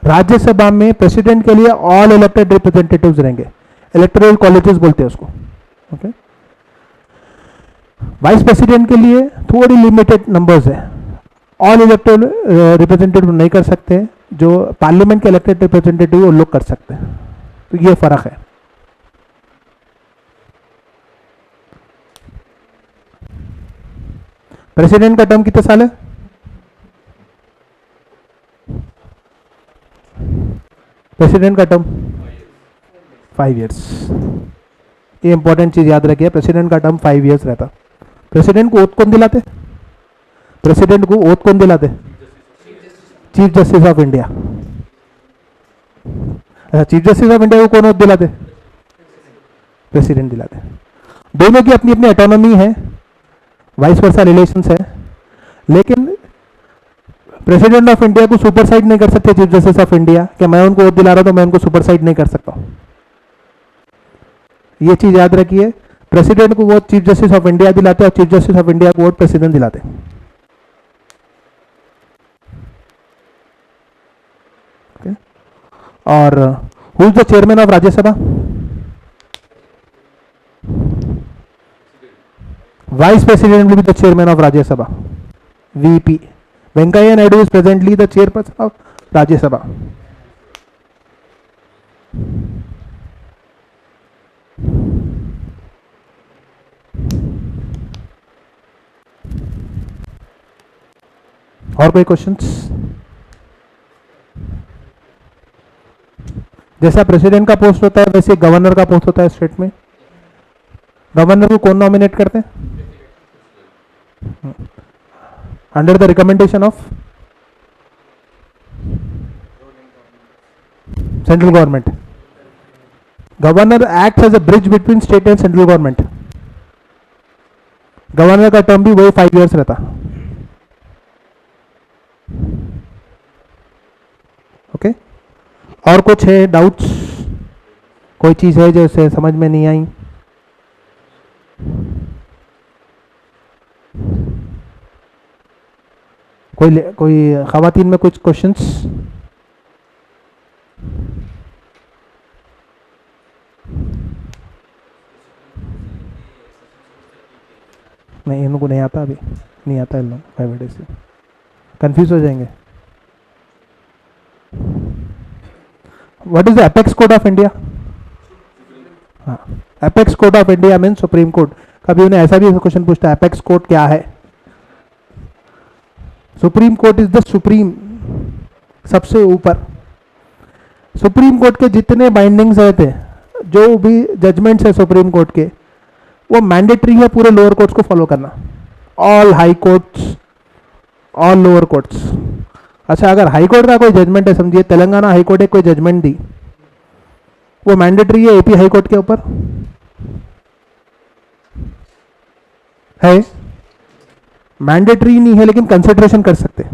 Rajya Sabha में प्रेसिडेंट के लिए ऑल इलेक्टेड रिप्रेजेंटेटिव्स रहेंगे, इलेक्टोरल कॉलेजेस बोलते हैं उसको। ओके, वाइस प्रेसिडेंट के लिए थोड़ी लिमिटेड नंबर्स है, ऑल इलेक्टेड रिप्रेजेंटेटिव नहीं कर सकते, जो पार्लियामेंट के इलेक्टेड रिप्रेजेंटेटिव वो लोग कर सकते हैं। तो ये फर्क है। प्रेसिडेंट का टर्म कितने साल है? प्रेसिडेंट का टर्म 5 इयर्स। ये इंपॉर्टेंट चीज याद रखिए, प्रेसिडेंट का टर्म 5 इयर्स रहता। प्रेसिडेंट को ओथ कौन दिलाते? प्रेसिडेंट को ओथ कौन दिलाते? Chief justice of India. अच्छा, चीफ जस्टिस ऑफ इंडिया को कौन ओथ दिलाते? प्रेसिडेंट दिलाते। दोनों की अपनी अपनी ऑटोनॉमी है, वाइस वर्सा रिलेशंस है, लेकिन प्रेसिडेंट ऑफ इंडिया को सुपरसाइड नहीं कर सकते चीफ जस्टिस ऑफ इंडिया, कि मैं उनको वोट दिला रहा हूं तो मैं उनको सुपरसाइड नहीं कर सकता हूं। ये चीज याद रखिए, प्रेसिडेंट को vote chief justice of India दिलाते और चीफ जस्टिस ऑफ इंडिया को वोट प्रेसिडेंट दिलाते। okay? और who is the chairman of Rajya Sabha? Vice president will be the chairman of Rajya Sabha, VP. Venkaiah Naidu is presently the chairperson of Rajya Sabha. और कोई questions? जैसा president का post होता है वैसे गवर्नर का पोस्ट होता है स्टेट में। गवर्नर को कौन नॉमिनेट करते हैं? Under the recommendation of central government. Governor act as a bridge between state and central government. Governor का टर्म भी वही 5 इयर्स रहता। ओके, और कुछ है डाउट्स? कोई चीज है जो इसे समझ में नहीं आई? कोई खवातीन में कुछ क्वेश्चंस? नहीं, इनको नहीं आता, अभी नहीं आता इन लोग 5 डेज से कंफ्यूज हो जाएंगे। What is the apex code of India? हाँ, apex code of India mean supreme court. कभी उन्हें ऐसा भी क्वेश्चन पूछता है, एपेक्स कोड क्या है? Supreme court is the supreme, सबसे ऊपर। सुप्रीम कोर्ट के जितने बाइंडिंग्स रहते, जो भी जजमेंट्स है सुप्रीम कोर्ट के, वो मैंडेटरी है पूरे लोअर कोर्ट्स को फॉलो करना, all high courts, all lower courts. अच्छा, अगर हाई कोर्ट का कोई जजमेंट है, समझिए तेलंगाना हाई कोर्ट एक कोई जजमेंट दी, वो मैंडेटरी है एपी हाई कोर्ट के ऊपर है? मैंडेटरी नहीं है, लेकिन कंसिडरेशन कर सकते।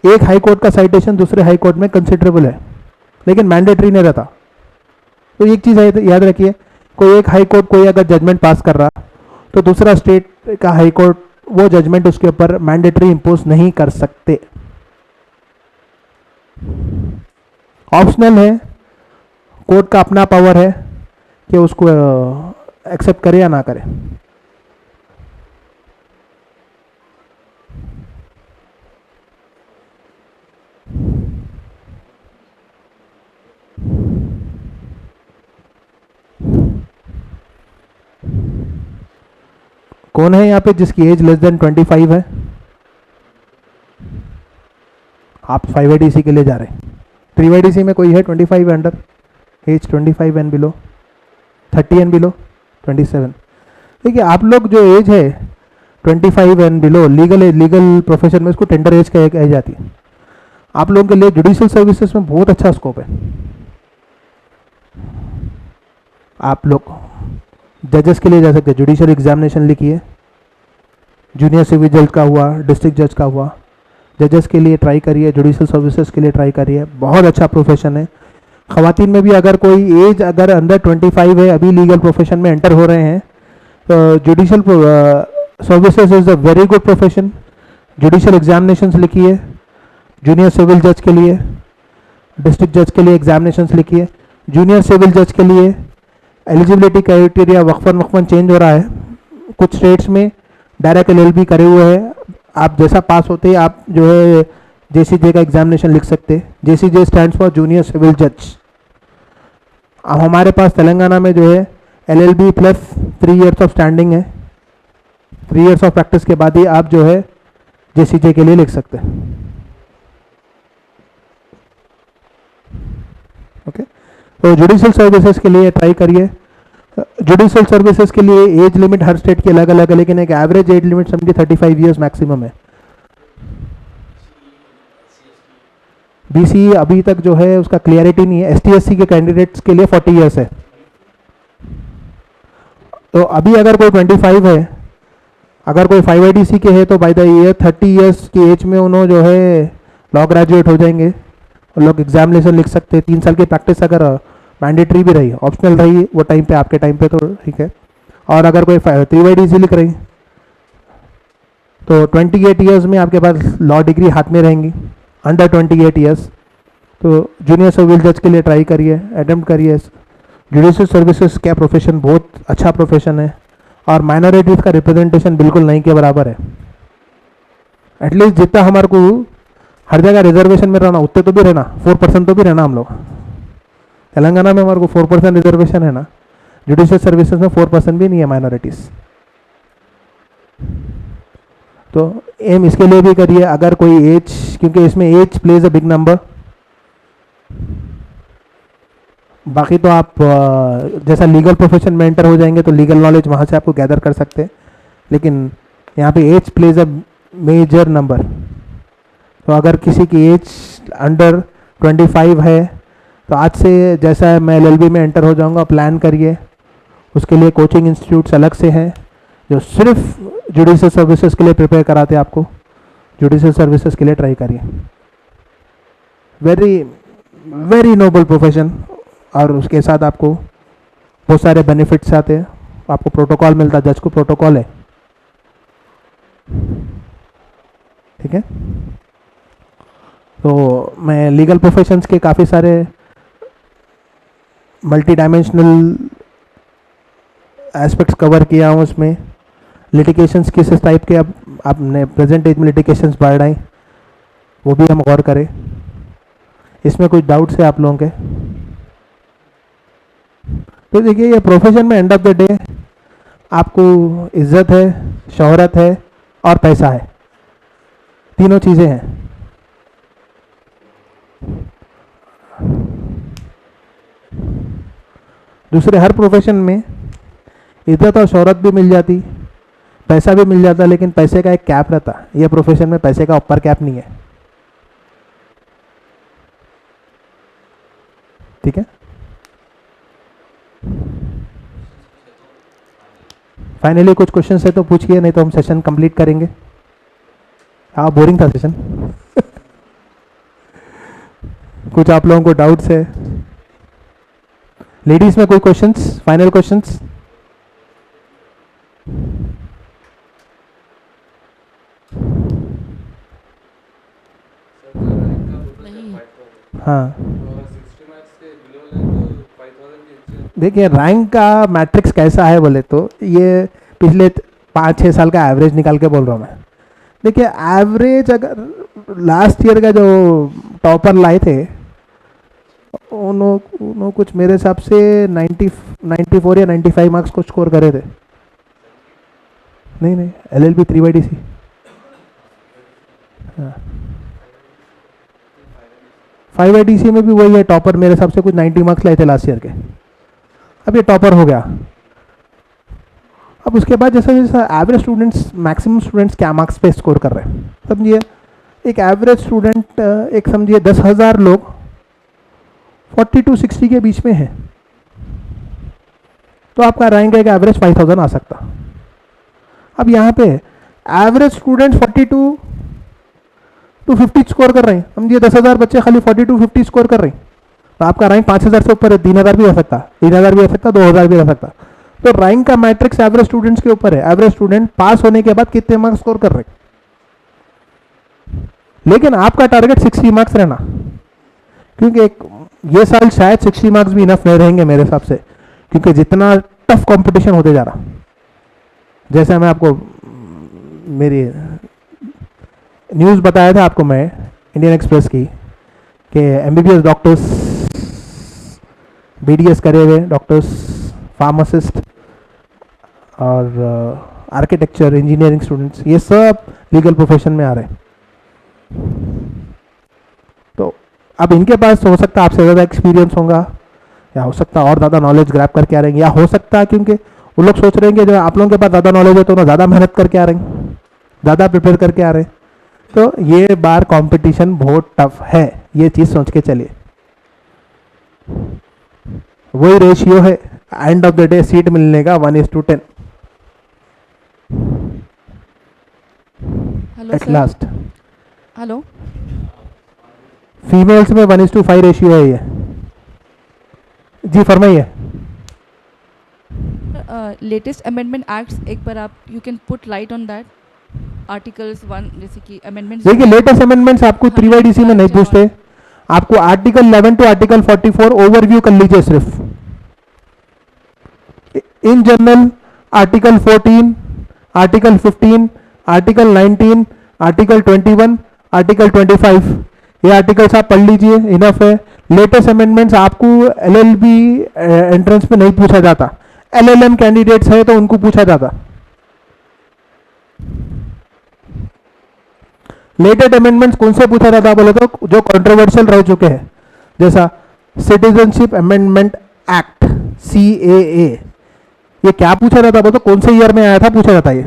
एक हाई कोर्ट का साइटेशन दूसरे हाई कोर्ट में कंसिडरेबल है, लेकिन मैंडेटरी नहीं रहता। तो एक चीज़ याद रखिए, कोई एक हाई कोर्ट कोई अगर जजमेंट पास कर रहा, तो दूसरा स्टेट का हाई कोर्ट वो जजमेंट उसके ऊपर मैंडेटरी इंपोज नहीं कर सकते। ऑप्शनल है, कोर्ट का अपना पावर है कि उसको एक्सेप्ट करे या ना करे। कौन है यहाँ पे जिसकी एज लेस देन 25 है? आप 5IDC के लिए जा रहे हैं। 3IDC में कोई है 25 under as, 25 and below, 30 and below, 27? देखिए, आप लोग जो एज है 25 एंड बिलो, लीगल प्रोफेशन में इसको टेंडर एज कही जाती है। आप लोगों के लिए जुडिशियल सर्विसेज में बहुत अच्छा स्कोप है। आप लोग जजेस के लिए जा सकते हैं, जुडिशियल एग्जामिनेशन लिखिए, जूनियर सिविल जज का हुआ, डिस्ट्रिक्ट जज का हुआ, जजेस के लिए ट्राई करिए, जुडिशियल सर्विसेज के लिए ट्राई करिए, बहुत अच्छा प्रोफेशन है। ख़वातीन में भी अगर कोई एज अगर अंडर 25 है, अभी लीगल प्रोफेशन में एंटर हो रहे हैं, तो judicial services is a very good profession. Judicial examinations लिखिए, जूनियर सिविल जज के लिए, डिस्ट्रिक्ट जज के लिए एग्जामिनेशंस लिखिए। जूनियर सिविल जज के लिए एलिजिबिलिटी क्राइटेरिया वक्फन चेंज हो रहा है, कुछ स्टेट्स में डायरेक्ट LLB करे हुए हैं। आप जैसा पास होते हैं आप जो है JCJ का एग्जामिनेशन लिख सकते हैं। JCJ stands for junior civil जज। अब हमारे पास तेलंगाना में जो है LLB plus 3 years of standing है, 3 इयर्स ऑफ प्रैक्टिस के बाद ही आप जो है JCJ के लिए लिख सकते हैं। ओके, तो जुडिशियल सर्विसेज के लिए ट्राई करिए। जुडिशियल सर्विसेज के लिए एज लिमिट हर स्टेट की अलग अलग है, लेकिन एक एवरेज एज लिमिट समझिए 35 इयर्स मैक्सिमम है। BC अभी तक जो है उसका क्लियरिटी नहीं है। ST/SC के कैंडिडेट्स के लिए 40 इयर्स है। तो अभी अगर कोई 25 है, अगर कोई 5IDC के है, तो बाय द ईयर 30 इयर्स की एज में उन्होंने जो है लॉ ग्रेजुएट हो जाएंगे। वो लोग एग्जामिनेशन लिख सकते हैं। 3 साल की प्रैक्टिस अगर मैंडेटरी भी रही, ऑप्शनल रही वो टाइम पे, आपके टाइम पे, तो ठीक है। और अगर कोई 3IDC लिख रही तो 28 इयर्स में आपके पास लॉ डिग्री हाथ में रहेंगी। अंडर 28 इयर्स तो जूनियर सिविल जज के लिए ट्राई करिए, अटेम्प्ट करिए। जुडिशियल सर्विसेज क्या प्रोफेशन, बहुत अच्छा प्रोफेशन है, और माइनॉरिटीज़ का रिप्रेजेंटेशन बिल्कुल नहीं के बराबर है। एटलीस्ट जितना हमारे को हर जगह रिजर्वेशन में रहना, उतने तो भी रहना, 4% तो भी रहना। हम लोग तेलंगाना में हमारे को 4% रिजर्वेशन है ना, जुडिशियल सर्विसेज में 4% भी नहीं है माइनॉरिटीज़। तो एम इसके लिए भी करिए। अगर कोई एज, क्योंकि इसमें age plays a big number. बाकी तो आप जैसा लीगल प्रोफेशन में एंटर हो जाएंगे तो लीगल नॉलेज वहाँ से आपको गैदर कर सकते हैं, लेकिन यहाँ पे age plays a major number. तो अगर किसी की एज अंडर 25 है, तो आज से जैसा मैं LLB में एंटर हो जाऊंगा, प्लान करिए। उसके लिए कोचिंग इंस्टीट्यूट्स अलग से हैं जो सिर्फ जुडिशियल सर्विसेज के लिए प्रिपेयर कराते हैं आपको। जुडिशियल सर्विसेज के लिए ट्राई करिए। वेरी वेरी नोबल प्रोफेशन, और उसके साथ आपको बहुत सारे बेनिफिट्स आते हैं। आपको प्रोटोकॉल मिलता है, जज को प्रोटोकॉल है, ठीक है। तो मैं लीगल प्रोफेशंस के काफ़ी सारे मल्टी डायमेंशनल एस्पेक्ट्स कवर किया हूँ। उसमें लिटिगेशंस किस टाइप के अब आपने प्रेजेंट एज में लिटिगेशंस बढ़ रहे हैं, वो भी हम गौर करें। इसमें कुछ डाउट्स है आप लोगों के? तो देखिए, ये प्रोफेशन में एंड ऑफ द डे आपको इज्जत है, शोहरत है और पैसा है, तीनों चीज़ें हैं। दूसरे हर प्रोफेशन में इज्जत और शोहरत भी मिल जाती, पैसा भी मिल जाता, लेकिन पैसे का एक कैप रहता। ये प्रोफेशन में पैसे का ऊपर कैप नहीं है। ठीक है, फाइनली कुछ क्वेश्चन है तो पूछिए, नहीं तो हम सेशन कंप्लीट करेंगे। हाँ, बोरिंग था सेशन। कुछ आप लोगों को डाउट्स है? लेडीज में कोई क्वेश्चंस, फाइनल क्वेश्चंस? हाँ, देखिए रैंक का मैट्रिक्स कैसा है बोले तो, ये पिछले 5-6 साल का एवरेज निकाल के बोल रहा हूँ मैं। देखिए एवरेज अगर लास्ट ईयर का जो टॉपर लाए थे उन्होंने कुछ मेरे हिसाब से 94 या 95 मार्क्स को स्कोर करे थे। नहीं LLB 3/DC। हाँ, 5/DC में भी वही है टॉपर, मेरे हिसाब से कुछ 90 मार्क्स लाए थे लास्ट ईयर के। अब ये टॉपर हो गया। अब उसके बाद जैसा जैसा एवरेज स्टूडेंट्स, मैक्सिमम स्टूडेंट्स क्या मार्क्स पे स्कोर कर रहे हैं, समझिए एक एवरेज स्टूडेंट, एक समझिए 10,000 लोग 40 to 60 के बीच में है, तो आपका रैंक है कि एवरेज 5000 आ सकता। अब यहाँ पे एवरेज स्टूडेंट 42 to 50 स्कोर कर रहे हैं, समझिए 10,000 बच्चे खाली 42 to 50 स्कोर कर रहे हैं, तो आपका रैंक 5000 से ऊपर है, 3000 भी आ सकता, 3000 भी आ सकता, 2000 भी आ सकता। तो रैंक का मैट्रिक्स एवरेज स्टूडेंट्स के ऊपर है। एवरेज स्टूडेंट पास होने के बाद कितने मार्क्स स्कोर कर रहे हैं, लेकिन आपका टारगेट 60 मार्क्स रहना, क्योंकि ये साल शायद 60 मार्क्स भी इनफ नहीं रहेंगे मेरे हिसाब से, क्योंकि जितना टफ कंपटीशन होते जा रहा। जैसे मैं आपको मेरी न्यूज़ बताया था आपको मैं इंडियन एक्सप्रेस की, कि MBBS डॉक्टर्स, BDS करे हुए डॉक्टर्स, फार्मासिस्ट और आर्किटेक्चर, इंजीनियरिंग स्टूडेंट्स, ये सब लीगल प्रोफेशन में आ रहे हैं। तो अब इनके पास हो सकता है आपसे ज़्यादा एक्सपीरियंस होगा, या हो सकता है और ज़्यादा नॉलेज ग्रैब करके आ रहे हैं, या हो सकता है क्योंकि वो लोग सोच रहे हैं कि जो आप लोगों के पास ज़्यादा नॉलेज है तो उन्हें ज़्यादा मेहनत करके आ रहे हैं, ज़्यादा प्रिपेयर करके आ रहे हैं। तो ये बार कंपटीशन बहुत टफ है, ये चीज़ सोच के चलिए। वही रेशियो है end of the day seat मिलने का 1:10 hello eight sir. Last. Hello, females में 1:5 रेशियो है ये। जी फरमाइए। लेटेस्ट अमेंडमेंट एक्ट्स, एक बार आप you can put light on that articles 1, जैसे कि अमेंडमेंट्स। देखिए लेटेस्ट अमेंडमेंट्स आपको 3/DC में नहीं पूछते, आपको आर्टिकल 11 to आर्टिकल 44 ओवरव्यू कर लीजिए सिर्फ। In general article 14, article 15, article 19, article 21, article 25, ये आर्टिकल्स आप पढ़ लीजिए, इनफ है। लेटेस्ट अमेंडमेंट्स आपको LLB एंट्रेंस में नहीं पूछा जाता, LLM कैंडिडेट्स है तो उनको पूछा जाता। लेटेस्ट अमेंडमेंट्स कौन से पूछा जाता बोले तो जो कंट्रोवर्शियल रह चुके हैं, जैसा सिटीजनशिप अमेंडमेंट एक्ट CAA, ये क्या पूछा जाता बोले तो कौन से ईयर में आया था पूछा जाता ये।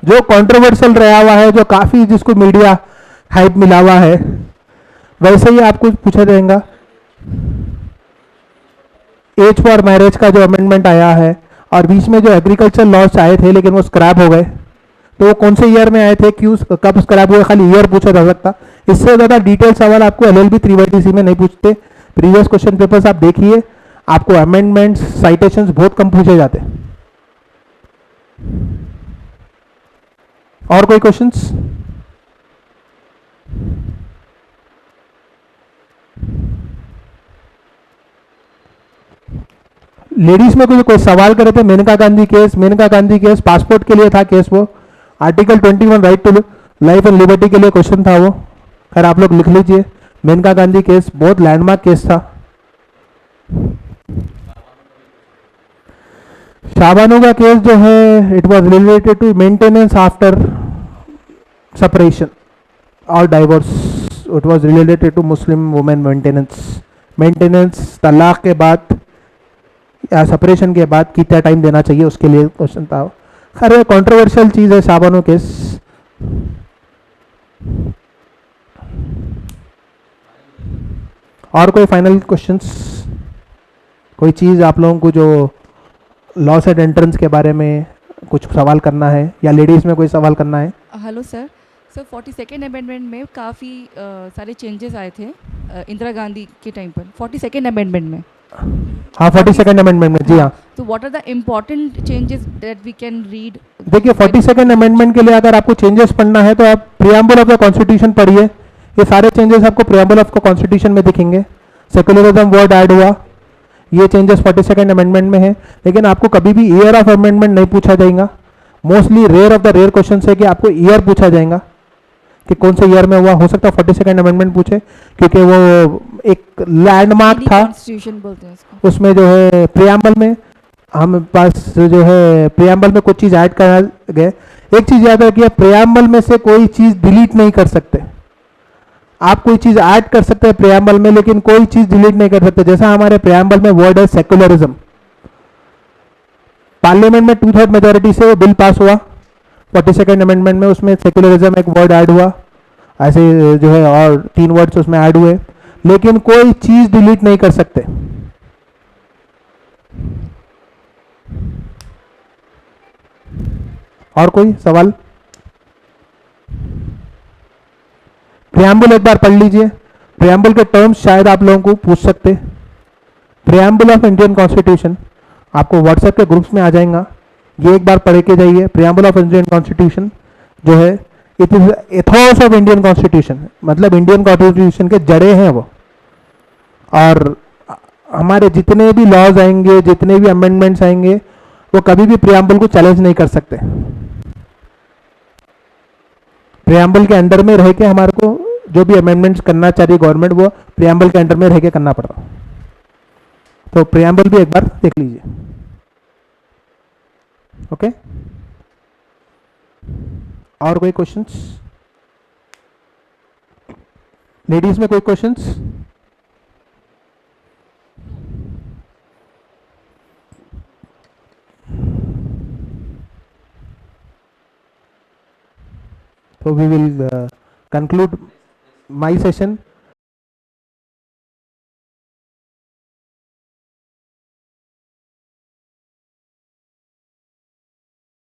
जो कंट्रोवर्शियल रहा हुआ है, जो काफी जिसको मीडिया हाइप मिला हुआ है, वैसे ही आपको पूछा जाएगा। एज फॉर मैरिज का जो अमेंडमेंट आया है, और बीच में जो एग्रीकल्चर लॉज आए थे लेकिन वो स्क्रैप हो गए, तो वो कौन से ईयर में आए थे, क्यों, कब स्क्रैप हुए, खाली ईयर पूछा जा सकता। इससे ज़्यादा डिटेल सवाल आपको LLB 3/DC में नहीं पूछते। प्रीवियस क्वेश्चन पेपर्स आप देखिए, आपको अमेंडमेंट्स, साइटेशंस बहुत कम पूछे जाते। और कोई क्वेश्चंस? लेडीज में कोई सवाल करे थे? मेनका गांधी केस पासपोर्ट के लिए था केस, वो article 21 right to life and liberty के लिए क्वेश्चन था वो। खैर आप लोग लिख लीजिए, मेनका गांधी केस बहुत लैंडमार्क केस था। शाबानो का केस जो है, it was related to maintenance after separation और divorce, it was related to Muslim women maintenance तलाक के बाद या सेपरेशन के बाद कितना टाइम देना चाहिए, उसके लिए क्वेश्चन था। खैर ये कंट्रोवर्शियल चीज़ है शाबानो केस। और कोई फाइनल क्वेश्चंस, कोई चीज़ आप लोगों को जो लॉस एंड एंट्रेंस के बारे में कुछ सवाल करना है, या लेडीज़ में कोई सवाल करना है? हेलो सर, 42nd अमेंडमेंट में काफ़ी सारे चेंजेस आए थे इंदिरा गांधी के टाइम पर, 42nd अमेंडमेंट में। हाँ 42nd अमेंडमेंट में, जी हाँ। तो what are the important changes that we can read? देखिए 42nd अमेंडमेंट के लिए अगर आपको चेंजेस पढ़ना है तो आप प्रियम्बल ऑफ द कॉन्स्टिट्यूशन पढ़िए। ये सारे चेंजेस आपको प्रियम्बल ऑफ द कॉन्स्टिट्यूशन में दिखेंगे। सेकुलरिज्म वर्ड ऐड हुआ, ये चेंजेस 42nd अमेंडमेंट में है। लेकिन आपको कभी भी ईयर ऑफ अमेंडमेंट नहीं पूछा जाएगा। Mostly rare of the rare question है कि आपको ईयर पूछा जाएगा कि कौन से ईयर में हुआ। हो सकता है 42nd अमेंडमेंट पूछे, क्योंकि वो एक लैंडमार्क था। कॉन्स्टिट्यूशन बोलते हैं इसको। उसमें जो है प्रियम्बल में हम पास जो है प्रियम्बल में कुछ चीज़ ऐड करा गए। एक चीज़ याद रखिए, प्रियम्बल में से कोई चीज़ डिलीट नहीं कर सकते। आप कोई चीज़ ऐड कर सकते हैं प्रियम्बल में, लेकिन कोई चीज़ डिलीट नहीं कर सकते। जैसा हमारे प्रियम्बल में वर्ड है सेकुलरिज्म, पार्लियामेंट में 2/3 मेजोरिटी से वो बिल पास हुआ। 42nd अमेंडमेंट में उसमें सेकुलरिज्म एक वर्ड ऐड हुआ, ऐसे जो है और 3 वर्ड्स उसमें ऐड हुए, लेकिन कोई चीज़ डिलीट नहीं कर सकते। और कोई सवाल? प्रियम्बल एक बार पढ़ लीजिए। प्रियम्बल के टर्म्स शायद आप लोगों को पूछ सकते। प्रियम्बल ऑफ इंडियन कॉन्स्टिट्यूशन आपको व्हाट्सएप के ग्रुप्स में आ जाएगा, ये एक बार पढ़ के जाइए। प्रियम्बल ऑफ इंडियन कॉन्स्टिट्यूशन जो है, it is Athos of Indian constitution, मतलब इंडियन कॉन्स्टिट्यूशन के जड़े हैं वो। और हमारे जितने भी लॉज आएंगे, जितने भी अमेंडमेंट्स आएंगे, वो कभी भी प्रियम्बल को चैलेंज नहीं कर सकते। प्रियम्बल के अंडर में रह के हमारे को जो भी अमेंडमेंट्स करना चाह रही गवर्नमेंट, वो प्रियम्बल के अंडर में रह के करना पड़ता। तो प्रियम्बल भी एक बार देख लीजिए। ओके, और कोई क्वेश्चंस? लेडीज में कोई questions? So we will conclude my session.